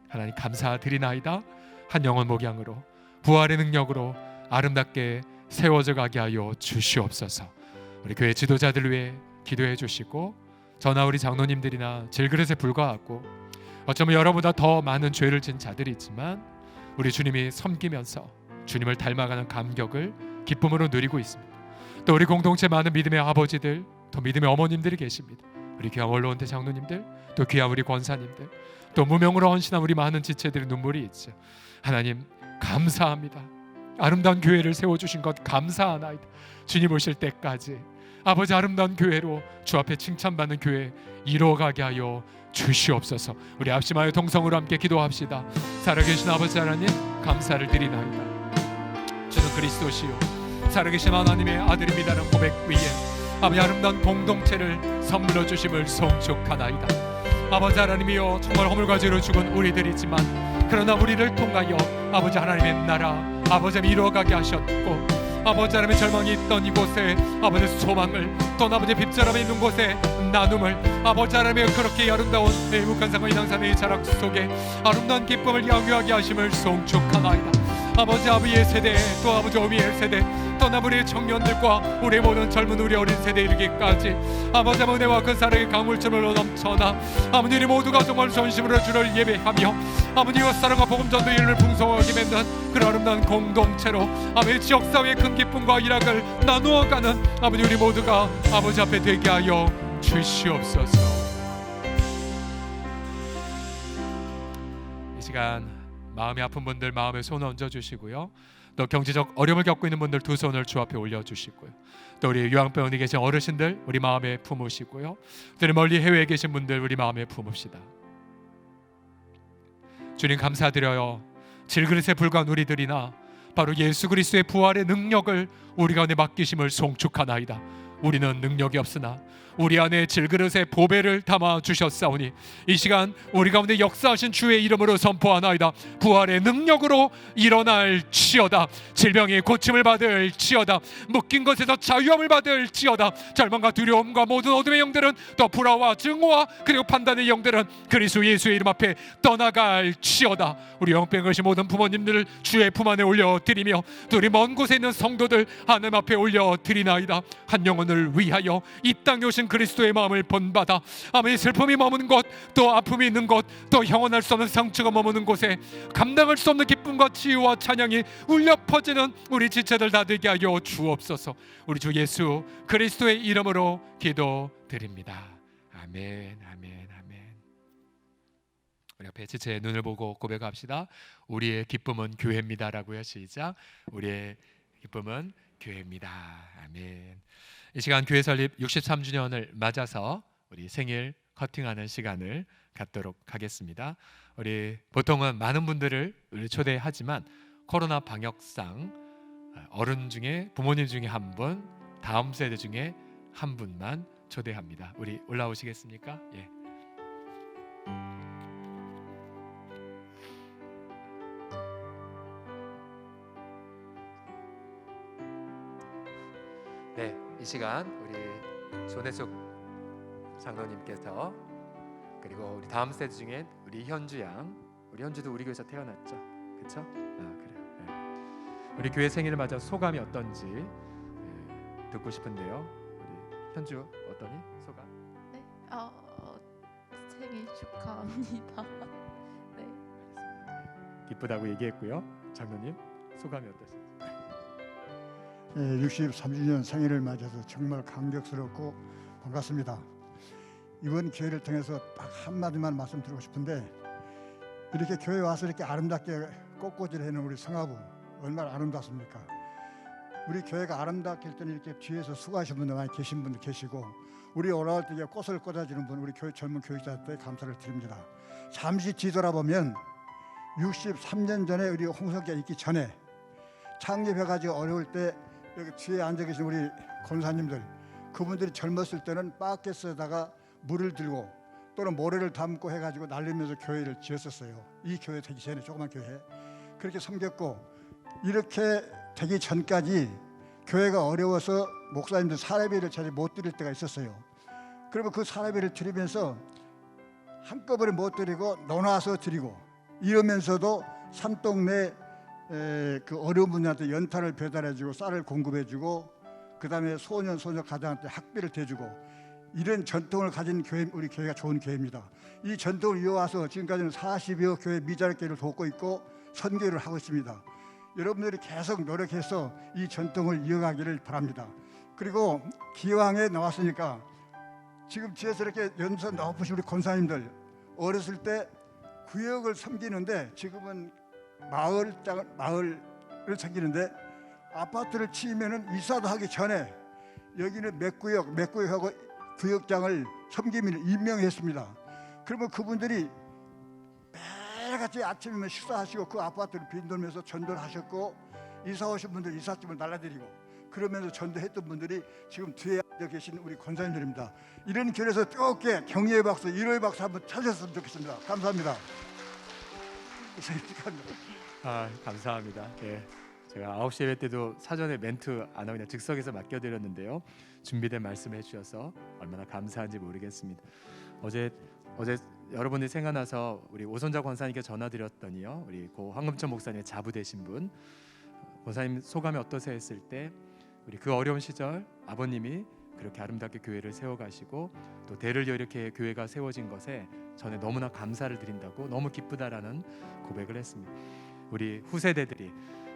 하나님 감사드리나이다. 한 영혼 목양으로 부활의 능력으로 아름답게 세워져 가게 하여 주시옵소서. 우리 교회 지도자들 위해 기도해 주시고, 저나 우리 장로님들이나 질그릇에 불과하고 어쩌면 여러분보다 더 많은 죄를 진 자들이 있지만 우리 주님이 섬기면서 주님을 닮아가는 감격을 기쁨으로 누리고 있습니다. 또 우리 공동체 많은 믿음의 아버지들, 또 믿음의 어머님들이 계십니다. 우리 귀한 원로원대 장로님들, 또 귀한 우리 권사님들, 또 무명으로 헌신한 우리 많은 지체들의 눈물이 있죠. 하나님 감사합니다. 아름다운 교회를 세워주신 것 감사하나이다. 주님 오실 때까지 아버지 아름다운 교회로 주 앞에 칭찬받는 교회 이루어가게 하여 주시옵소서. 우리 합심하여 동성으로 함께 기도합시다. 살아계신 아버지 하나님 감사를 드리나이다. 주는 그리스도시요 살아계신 하나님의 아들입니다라는 고백 위에 아버지 아름다운 공동체를 선물로 주심을 송축하나이다. 아버지 하나님이여, 정말 허물과 죄로 죽은 우리들이지만 그러나 우리를 통하여 아버지 하나님의 나라 아버지 이루어가게 하셨고, 아버지 하나님의 절망이 있던 이곳에 아버지 소망을, 또 아버지 빗자람이 있는 곳에 나눔을, 아버지 하나님의 그렇게 아름다운 북한산과 인왕산의 자락 속에 아름다운 기쁨을 양유하게 하심을 송축하나이다. 아버지 아버지의 세대, 또 아버지 어미의 세대, 또 우리 청년들과 우리 모든 젊은 우리 어린 세대에 이르기까지 아버지 은혜와 그 사랑의 강물처럼 넘쳐나 아버지 우리 모두가 정말 전심으로 주를 예배하며 아버지와 사랑과 복음 전도 일을 풍성하게 맺는 그런 아름다운 공동체로 아버지 지역사회의 큰 기쁨과 일학을 나누어가는 아버지 우리 모두가 아버지 앞에 되게 하여 주시옵소서. 이 시간 마음이 아픈 분들 마음에 손 얹어주시고요. 또 경제적 어려움을 겪고 있는 분들 두 손을 주 앞에 올려주시고요. 또 우리 요양병원에 계신 어르신들 우리 마음에 품으시고요. 또 멀리 해외에 계신 분들 우리 마음에 품읍시다. 주님 감사드려요. 질그릇에 불과한 우리들이나 바로 예수 그리스도의 부활의 능력을 우리 가운데 맡기심을 송축하나이다. 우리는 능력이 없으나 우리 안에 질그릇에 보배를 담아 주셨사오니 이 시간 우리 가운데 역사하신 주의 이름으로 선포하나이다. 부활의 능력으로 일어날지어다. 질병이 고침을 받을지어다. 묶인 것에서 자유함을 받을지어다. 절망과 두려움과 모든 어둠의 영들은, 또 불화와 증오와 그리고 판단의 영들은 그리스도 예수의 이름 앞에 떠나갈지어다. 우리 영병 것이 모든 부모님들을 주의 품 안에 올려드리며, 또 우리 먼 곳에 있는 성도들 하나님 앞에 올려드리나이다. 한 영혼을 영혼을 위하여 이 땅에 오신 그리스도의 마음을 본받아 아멘 슬픔이 머무는 곳, 또 아픔이 있는 곳, 또 형언할 수 없는 상처가 머무는 곳에 감당할 수 없는 기쁨과 치유와 찬양이 울려 퍼지는 우리 지체들 다 되게 하여 주옵소서. 우리 주 예수 그리스도의 이름으로 기도드립니다. 아멘, 아멘, 아멘. 우리 앞에 지체의 눈을 보고 고백합시다. 우리의 기쁨은 교회입니다라고요. 시작. 우리의 기쁨은 교회입니다. 아멘. 이 시간 교회 설립 63주년을 맞아서 우리 생일 커팅하는 시간을 갖도록 하겠습니다. 우리 보통은 많은 분들을 초대하지만 코로나 방역상 어른 중에 부모님 중에 한 분, 다음 세대 중에 한 분만 초대합니다. 우리 올라오시겠습니까? 예. 네, 이 시간 우리 손혜숙 장로님께서 그리고 우리 다음 세대 중에 우리 현주 양, 우리 현주도 우리 교회에서 태어났죠, 그렇죠? 아 그래요. 네. 우리 교회 생일을 맞아 소감이 어떤지 듣고 싶은데요. 우리 현주 어떠니 소감? 네, 생일 축하합니다. 네, 기쁘다고 얘기했고요. 장로님 소감이 어떠신지? 63주년 생일을 맞아서 정말 감격스럽고 반갑습니다. 이번 기회를 통해서 딱 한마디만 말씀드리고 싶은데 이렇게 교회 와서 이렇게 아름답게 꽃꽂이를 해놓은 우리 성화부 얼마나 아름답습니까? 우리 교회가 아름답게 할 때는 이렇게 뒤에서 수고하신 분들 많이 계신 분들 계시고 우리 올라올 때 꽃을 꽂아주는 분 우리 젊은 교육자한테 감사를 드립니다. 잠시 뒤돌아보면 63년 전에 우리 홍석기가 있기 전에 창립해가지고 어려울 때 여기 뒤에 앉아 계신 우리 권사님들 그분들이 젊었을 때는 바켓에다가 물을 들고 또는 모래를 담고 해가지고 날리면서 교회를 지었었어요. 이 교회 되기 전에 조그만 교회 그렇게 섬겼고 이렇게 되기 전까지 교회가 어려워서 목사님들 사례비를 잘 못 드릴 때가 있었어요. 그러면 그 사례비를 드리면서 한꺼번에 못 드리고 나눠서 드리고 이러면서도 산동네 그 어려운 분들한테 연탄을 배달해주고 쌀을 공급해주고 그 다음에 소년 소녀 가장한테 학비를 대주고 이런 전통을 가진 교회 우리 교회가 좋은 교회입니다. 이 전통을 이어와서 지금까지는 40여 교회 미자립교회를 돕고 있고 선교를 하고 있습니다. 여러분들이 계속 노력해서 이 전통을 이어가기를 바랍니다. 그리고 기왕에 나왔으니까 지금 뒤에서 이렇게 연세 높으신 우리 권사님들 어렸을 때 구역을 섬기는데 지금은 마을을 섬기는데 아파트를 치면은 이사도 하기 전에 여기는 몇 구역하고 구역장을 섬김을 임명했습니다. 그러면 그분들이 매일같이 아침이면 식사하시고 그 아파트를 빈돌면서 전도를 하셨고 이사 오신 분들 이삿짐을 날라드리고 그러면서 전도했던 분들이 지금 뒤에 앉아 계신 우리 권사님들입니다. 이런 교회에서 뜨겁게 격려의 박수, 위로의 박수 한번 찾았으면 좋겠습니다. 감사합니다. 감사합니다. 예. 제가 9시 예배 때도 사전에 멘트 안 하고 그냥 즉석에서 맡겨드렸는데요. 준비된 말씀을 해주셔서 얼마나 감사한지 모르겠습니다. 어제 여러분들이 생각나서 우리 오선자 권사님께 전화드렸더니요. 우리 고 황금천 목사님의 자부 되신 분 권사님 소감이 어떠세요 했을 때 우리 그 어려운 시절 아버님이 그렇게 아름답게 교회를 세워가시고 또 대를 이어 이렇게 교회가 세워진 것에 저는 너무나 감사를 드린다고 너무 기쁘다라는 고백을 했습니다. 우리 후세대들이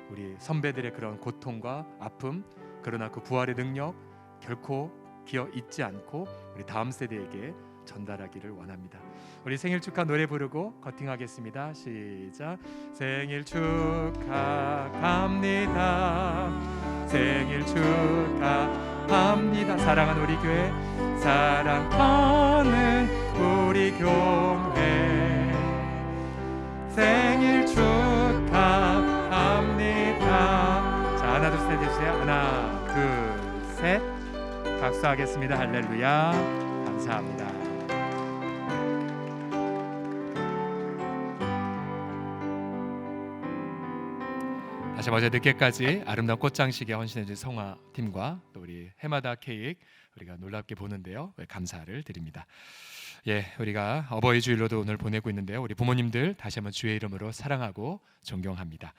우리 선배들의 그런 고통과 아픔 그러나 그 부활의 능력 결코 기어 잊지 않고 우리 다음 세대에게 전달하기를 원합니다. 우리 생일 축하 노래 부르고 커팅하겠습니다. 시작. 생일 축하합니다. 생일 축하합니다. 사랑하는 우리 교회 사랑하는 우리 교회 생일 축하합니다. 자 하나 둘 셋 해주세요. 하나 둘 셋 박수하겠습니다. 할렐루야. 감사합니다. 다시 어제 늦게까지 아름다운 꽃장식에 헌신해준 성화팀과 또 우리 해마다 케이크 우리가 놀랍게 보는데요. 감사를 드립니다. 예, 우리가 어버이 주일로도 오늘 보내고 있는데요. 우리 부모님들 다시 한번 주의 이름으로 사랑하고 존경합니다.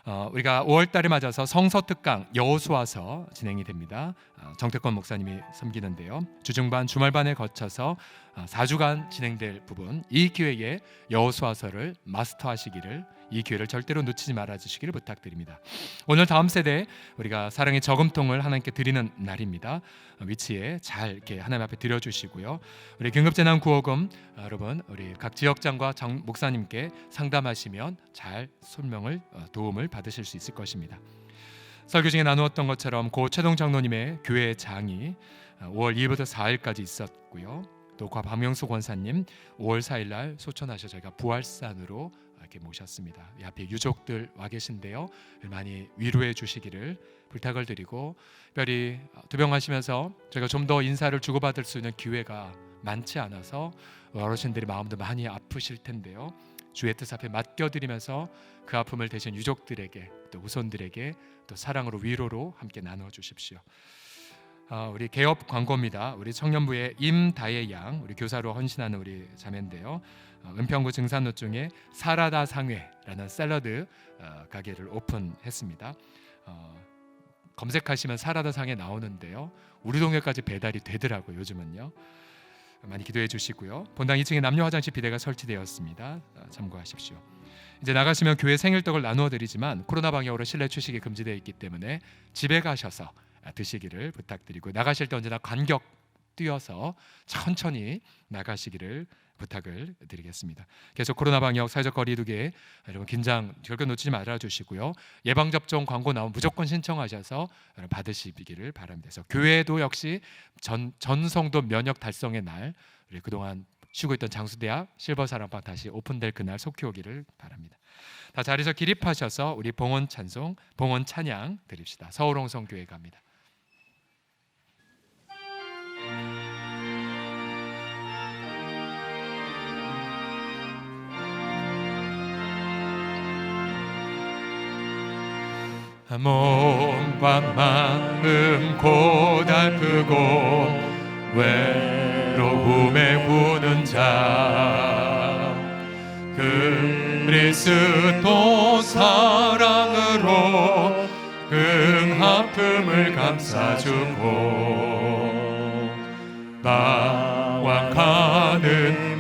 우리가 5월달에 맞아서 성서특강 여호수아서 진행이 됩니다. 정태권 목사님이 섬기는데요. 주중반 주말반에 거쳐서 4주간 진행될 부분, 이 기회에 여호수아서를 마스터하시기를, 이 기회를 절대로 놓치지 말아 주시기를 부탁드립니다. 오늘 다음 세대 우리가 사랑의 저금통을 하나님께 드리는 날입니다. 위치에 잘 이렇게 하나님 앞에 드려주시고요. 우리 긴급재난구호금 여러분 우리 각 지역장과 목사님께 상담하시면 잘 설명을 도움을 받으실 수 있을 것입니다. 설교 중에 나누었던 것처럼 고 최동 장로님의 교회 장이 5월 2일부터 4일까지 있었고요. 또 과 박명수 권사님 5월 4일 날 소천하셔 저희가 부활산으로 이렇게 모셨습니다. 이 앞에 유족들 와 계신데요. 많이 위로해 주시기를 부탁을 드리고, 특별히 투병하시면서 저희가 좀 더 인사를 주고받을 수 있는 기회가 많지 않아서 어르신들이 마음도 많이 아프실 텐데요. 주의 뜻 앞에 맡겨드리면서 그 아픔을 대신 유족들에게 또 후손들에게 또 사랑으로 위로로 함께 나누어 주십시오. 우리 개업 광고입니다. 우리 청년부의 임다혜 양, 우리 교사로 헌신하는 우리 자매인데요. 은평구 증산로 중에 사라다 상회라는 샐러드 가게를 오픈했습니다. 검색하시면 사라다 상회 나오는데요. 우리 동네까지 배달이 되더라고요. 요즘은요. 많이 기도해 주시고요. 본당 2층에 남녀 화장실 비대가 설치되었습니다. 참고하십시오. 이제 나가시면 교회 생일떡을 나누어 드리지만 코로나 방역으로 실내 취식이 금지되어 있기 때문에 집에 가셔서 드시기를 부탁드리고, 나가실 때 언제나 간격 뛰어서 천천히 나가시기를 부탁을 드리겠습니다. 계속 코로나 방역, 사회적 거리두기 여러분 긴장 절대 놓치지 말아 주시고요. 예방접종 광고 나오면 무조건 신청하셔서 받으시기를 바랍니다. 그래서 교회도 역시 전성도 면역 달성의 날, 우리 그동안 쉬고 있던 장수대학 실버사랑방 다시 오픈될 그날 속히 오기를 바랍니다. 다 자리에서 기립하셔서 우리 봉헌 찬송, 봉헌 찬양 드립시다. 서울홍성교회 갑니다. 몸과 마음 고달프고 외로움에 부는 자, 그리스도 사랑으로 그 아픔을 감싸주고 나와가는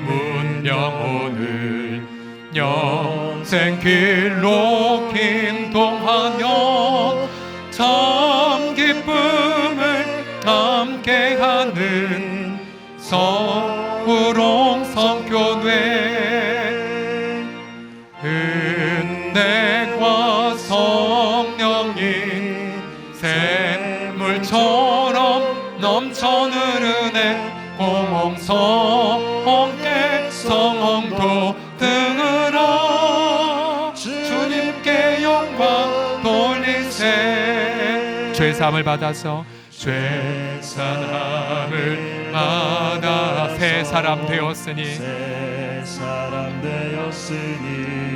문명 오늘 영생 길로 긴동하며 참 기쁨을 함께하는 서울홍 성교회, 은혜와 성령이 샘물처럼 넘쳐 흐르네 공홍성계 성홍도 등으로 주님께 영광 돌리세. 죄사함을 받아서 죄사함을 받아 새 사람 되었으니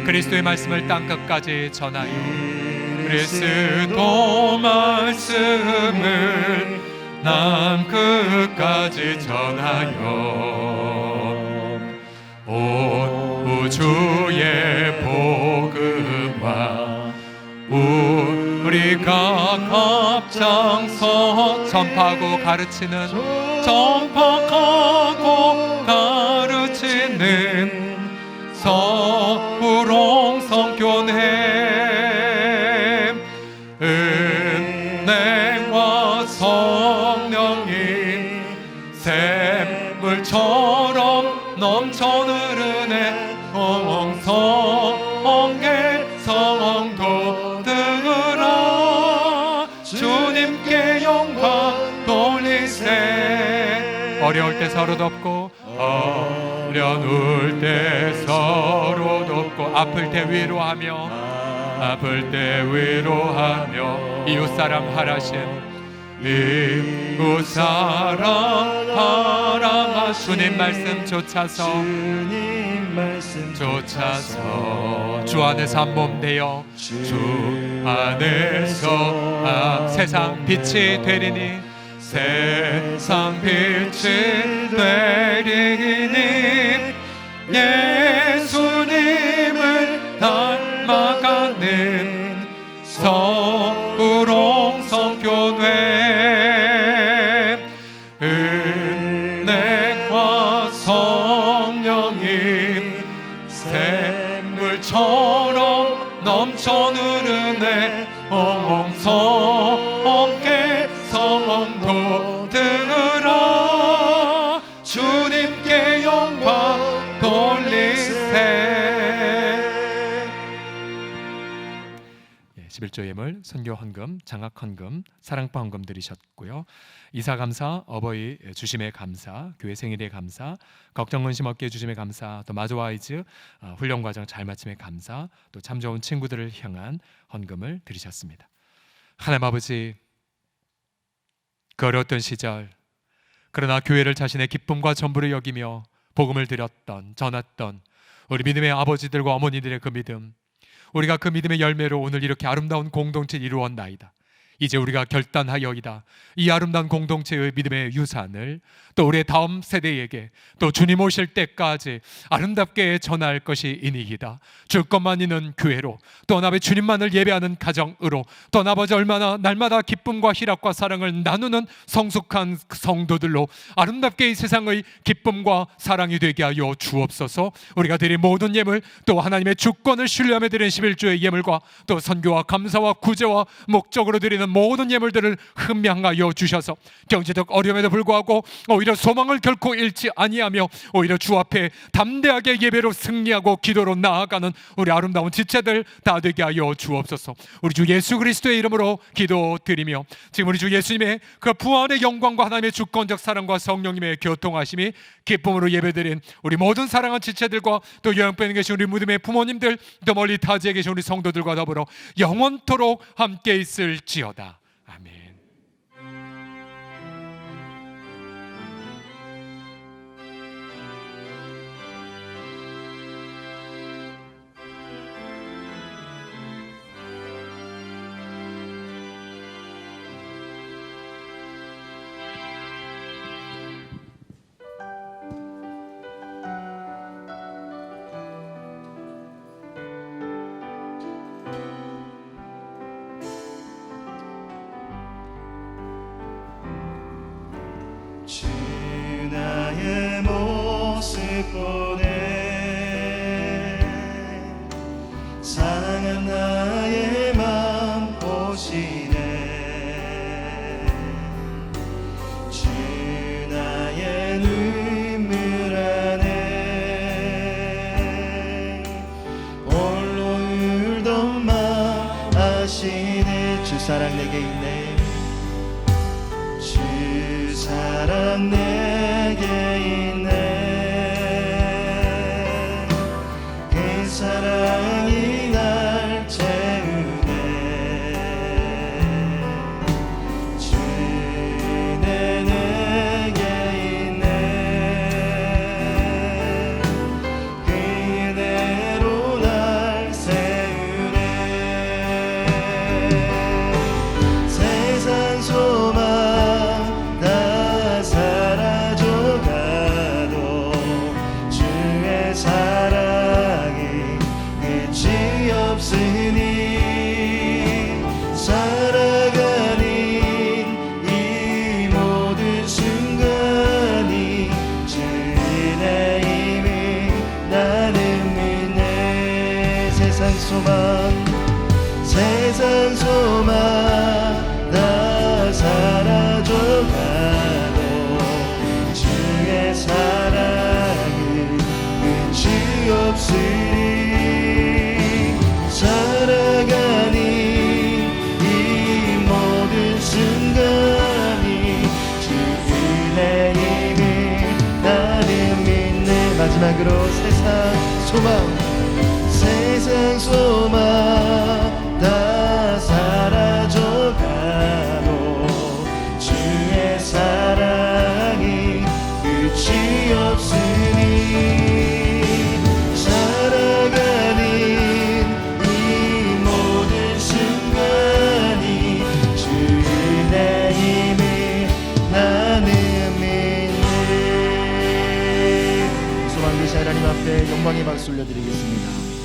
그리스도의 말씀을 땅끝까지 전하여 그리스도 말씀을 남 끝까지 전하여 온 우주의 복음화 우리가 앞장서 전파하고 가르치는 서울홍 성교회, 은혜와 성령이 샘물처럼 넘쳐 흐르네 홍성계 성도 등으로 주님께 영광 돌리세. 어려울 때 서로 돕고 어려울 때 서로 돕고 아플 때 위로하며 이웃사랑 하라신 이웃사랑 주님 말씀 쫓아서 주 안에서 한 몸 되어 주 안에서 세상 빛이 되리니 세상 빛이 되리니 예수님을 닮아가는 강물처럼 넘쳐 흐르네. 엉엉성게 성도들아 주님께 영광 돌리세. 11조 예물, 선교 헌금, 장학 헌금, 사랑방 헌금 드리셨고요. 이사 감사, 어버이 주심의 감사, 교회 생일의 감사, 걱정 근심 없게 주심의 감사, 또 마조아이즈 훈련 과정 잘 마침의 감사, 또 참 좋은 친구들을 향한 헌금을 드리셨습니다. 하나님 아버지, 그 어려웠던 시절, 그러나 교회를 자신의 기쁨과 전부를 여기며 복음을 드렸던, 전했던 우리 믿음의 아버지들과 어머니들의 그 믿음, 우리가 그 믿음의 열매로 오늘 이렇게 아름다운 공동체를 이루었나이다. 이제 우리가 결단하여이다. 이 아름다운 공동체의 믿음의 유산을 또 우리의 다음 세대에게 또 주님 오실 때까지 아름답게 전할 것이 이니이다. 줄 것만 있는 교회로, 또 나의 주님만을 예배하는 가정으로, 또 아버지 얼마나 날마다 기쁨과 희락과 사랑을 나누는 성숙한 성도들로 아름답게 이 세상의 기쁨과 사랑이 되게 하여 주옵소서. 우리가 드린 모든 예물, 또 하나님의 주권을 신뢰하며 드린 11조의 예물과 또 선교와 감사와 구제와 목적으로 드리는 모든 예물들을 흠양하여 주셔서 경제적 어려움에도 불구하고 오히려 소망을 결코 잃지 아니하며 오히려 주 앞에 담대하게 예배로 승리하고 기도로 나아가는 우리 아름다운 지체들 다 되게 하여 주옵소서. 우리 주 예수 그리스도의 이름으로 기도드리며 지금 우리 주 예수님의 그 부활의 영광과 하나님의 주권적 사랑과 성령님의 교통하심이 기쁨으로 예배드린 우리 모든 사랑한 지체들과 또 요양병에 계신 우리 믿음의 부모님들, 또 멀리 타지에 계신 우리 성도들과 더불어 영원토록 함께 있을지어다. 아멘. 주 나의 모습 보네 사랑한 나의 맘 보시네 주 나의 눈물 안에 홀로 울던 맘 아시네 주 사랑 내게 있네 사랑 내게 있네 그 사랑이 날 채우네 주내 내게 있네 그 은혜로 날 세우네 세상 소망 사랑이 끝이 없으니 살아가는 이 모든 순간이 주의 힘이 나는 믿네 세상 소망 다 사라져가도 주의 사랑이 끝이 없으니 살아가는 이 모든 순간이 주의 힘이 나는 믿네 마지막으로 세상 소망 다 사라져가도 주의 사랑이 끝이 없으니 살아가는 이 모든 순간이 주의 힘이 나는 믿네 소망 되시 하나님 앞에 영광의 박수 올려드리겠습니다.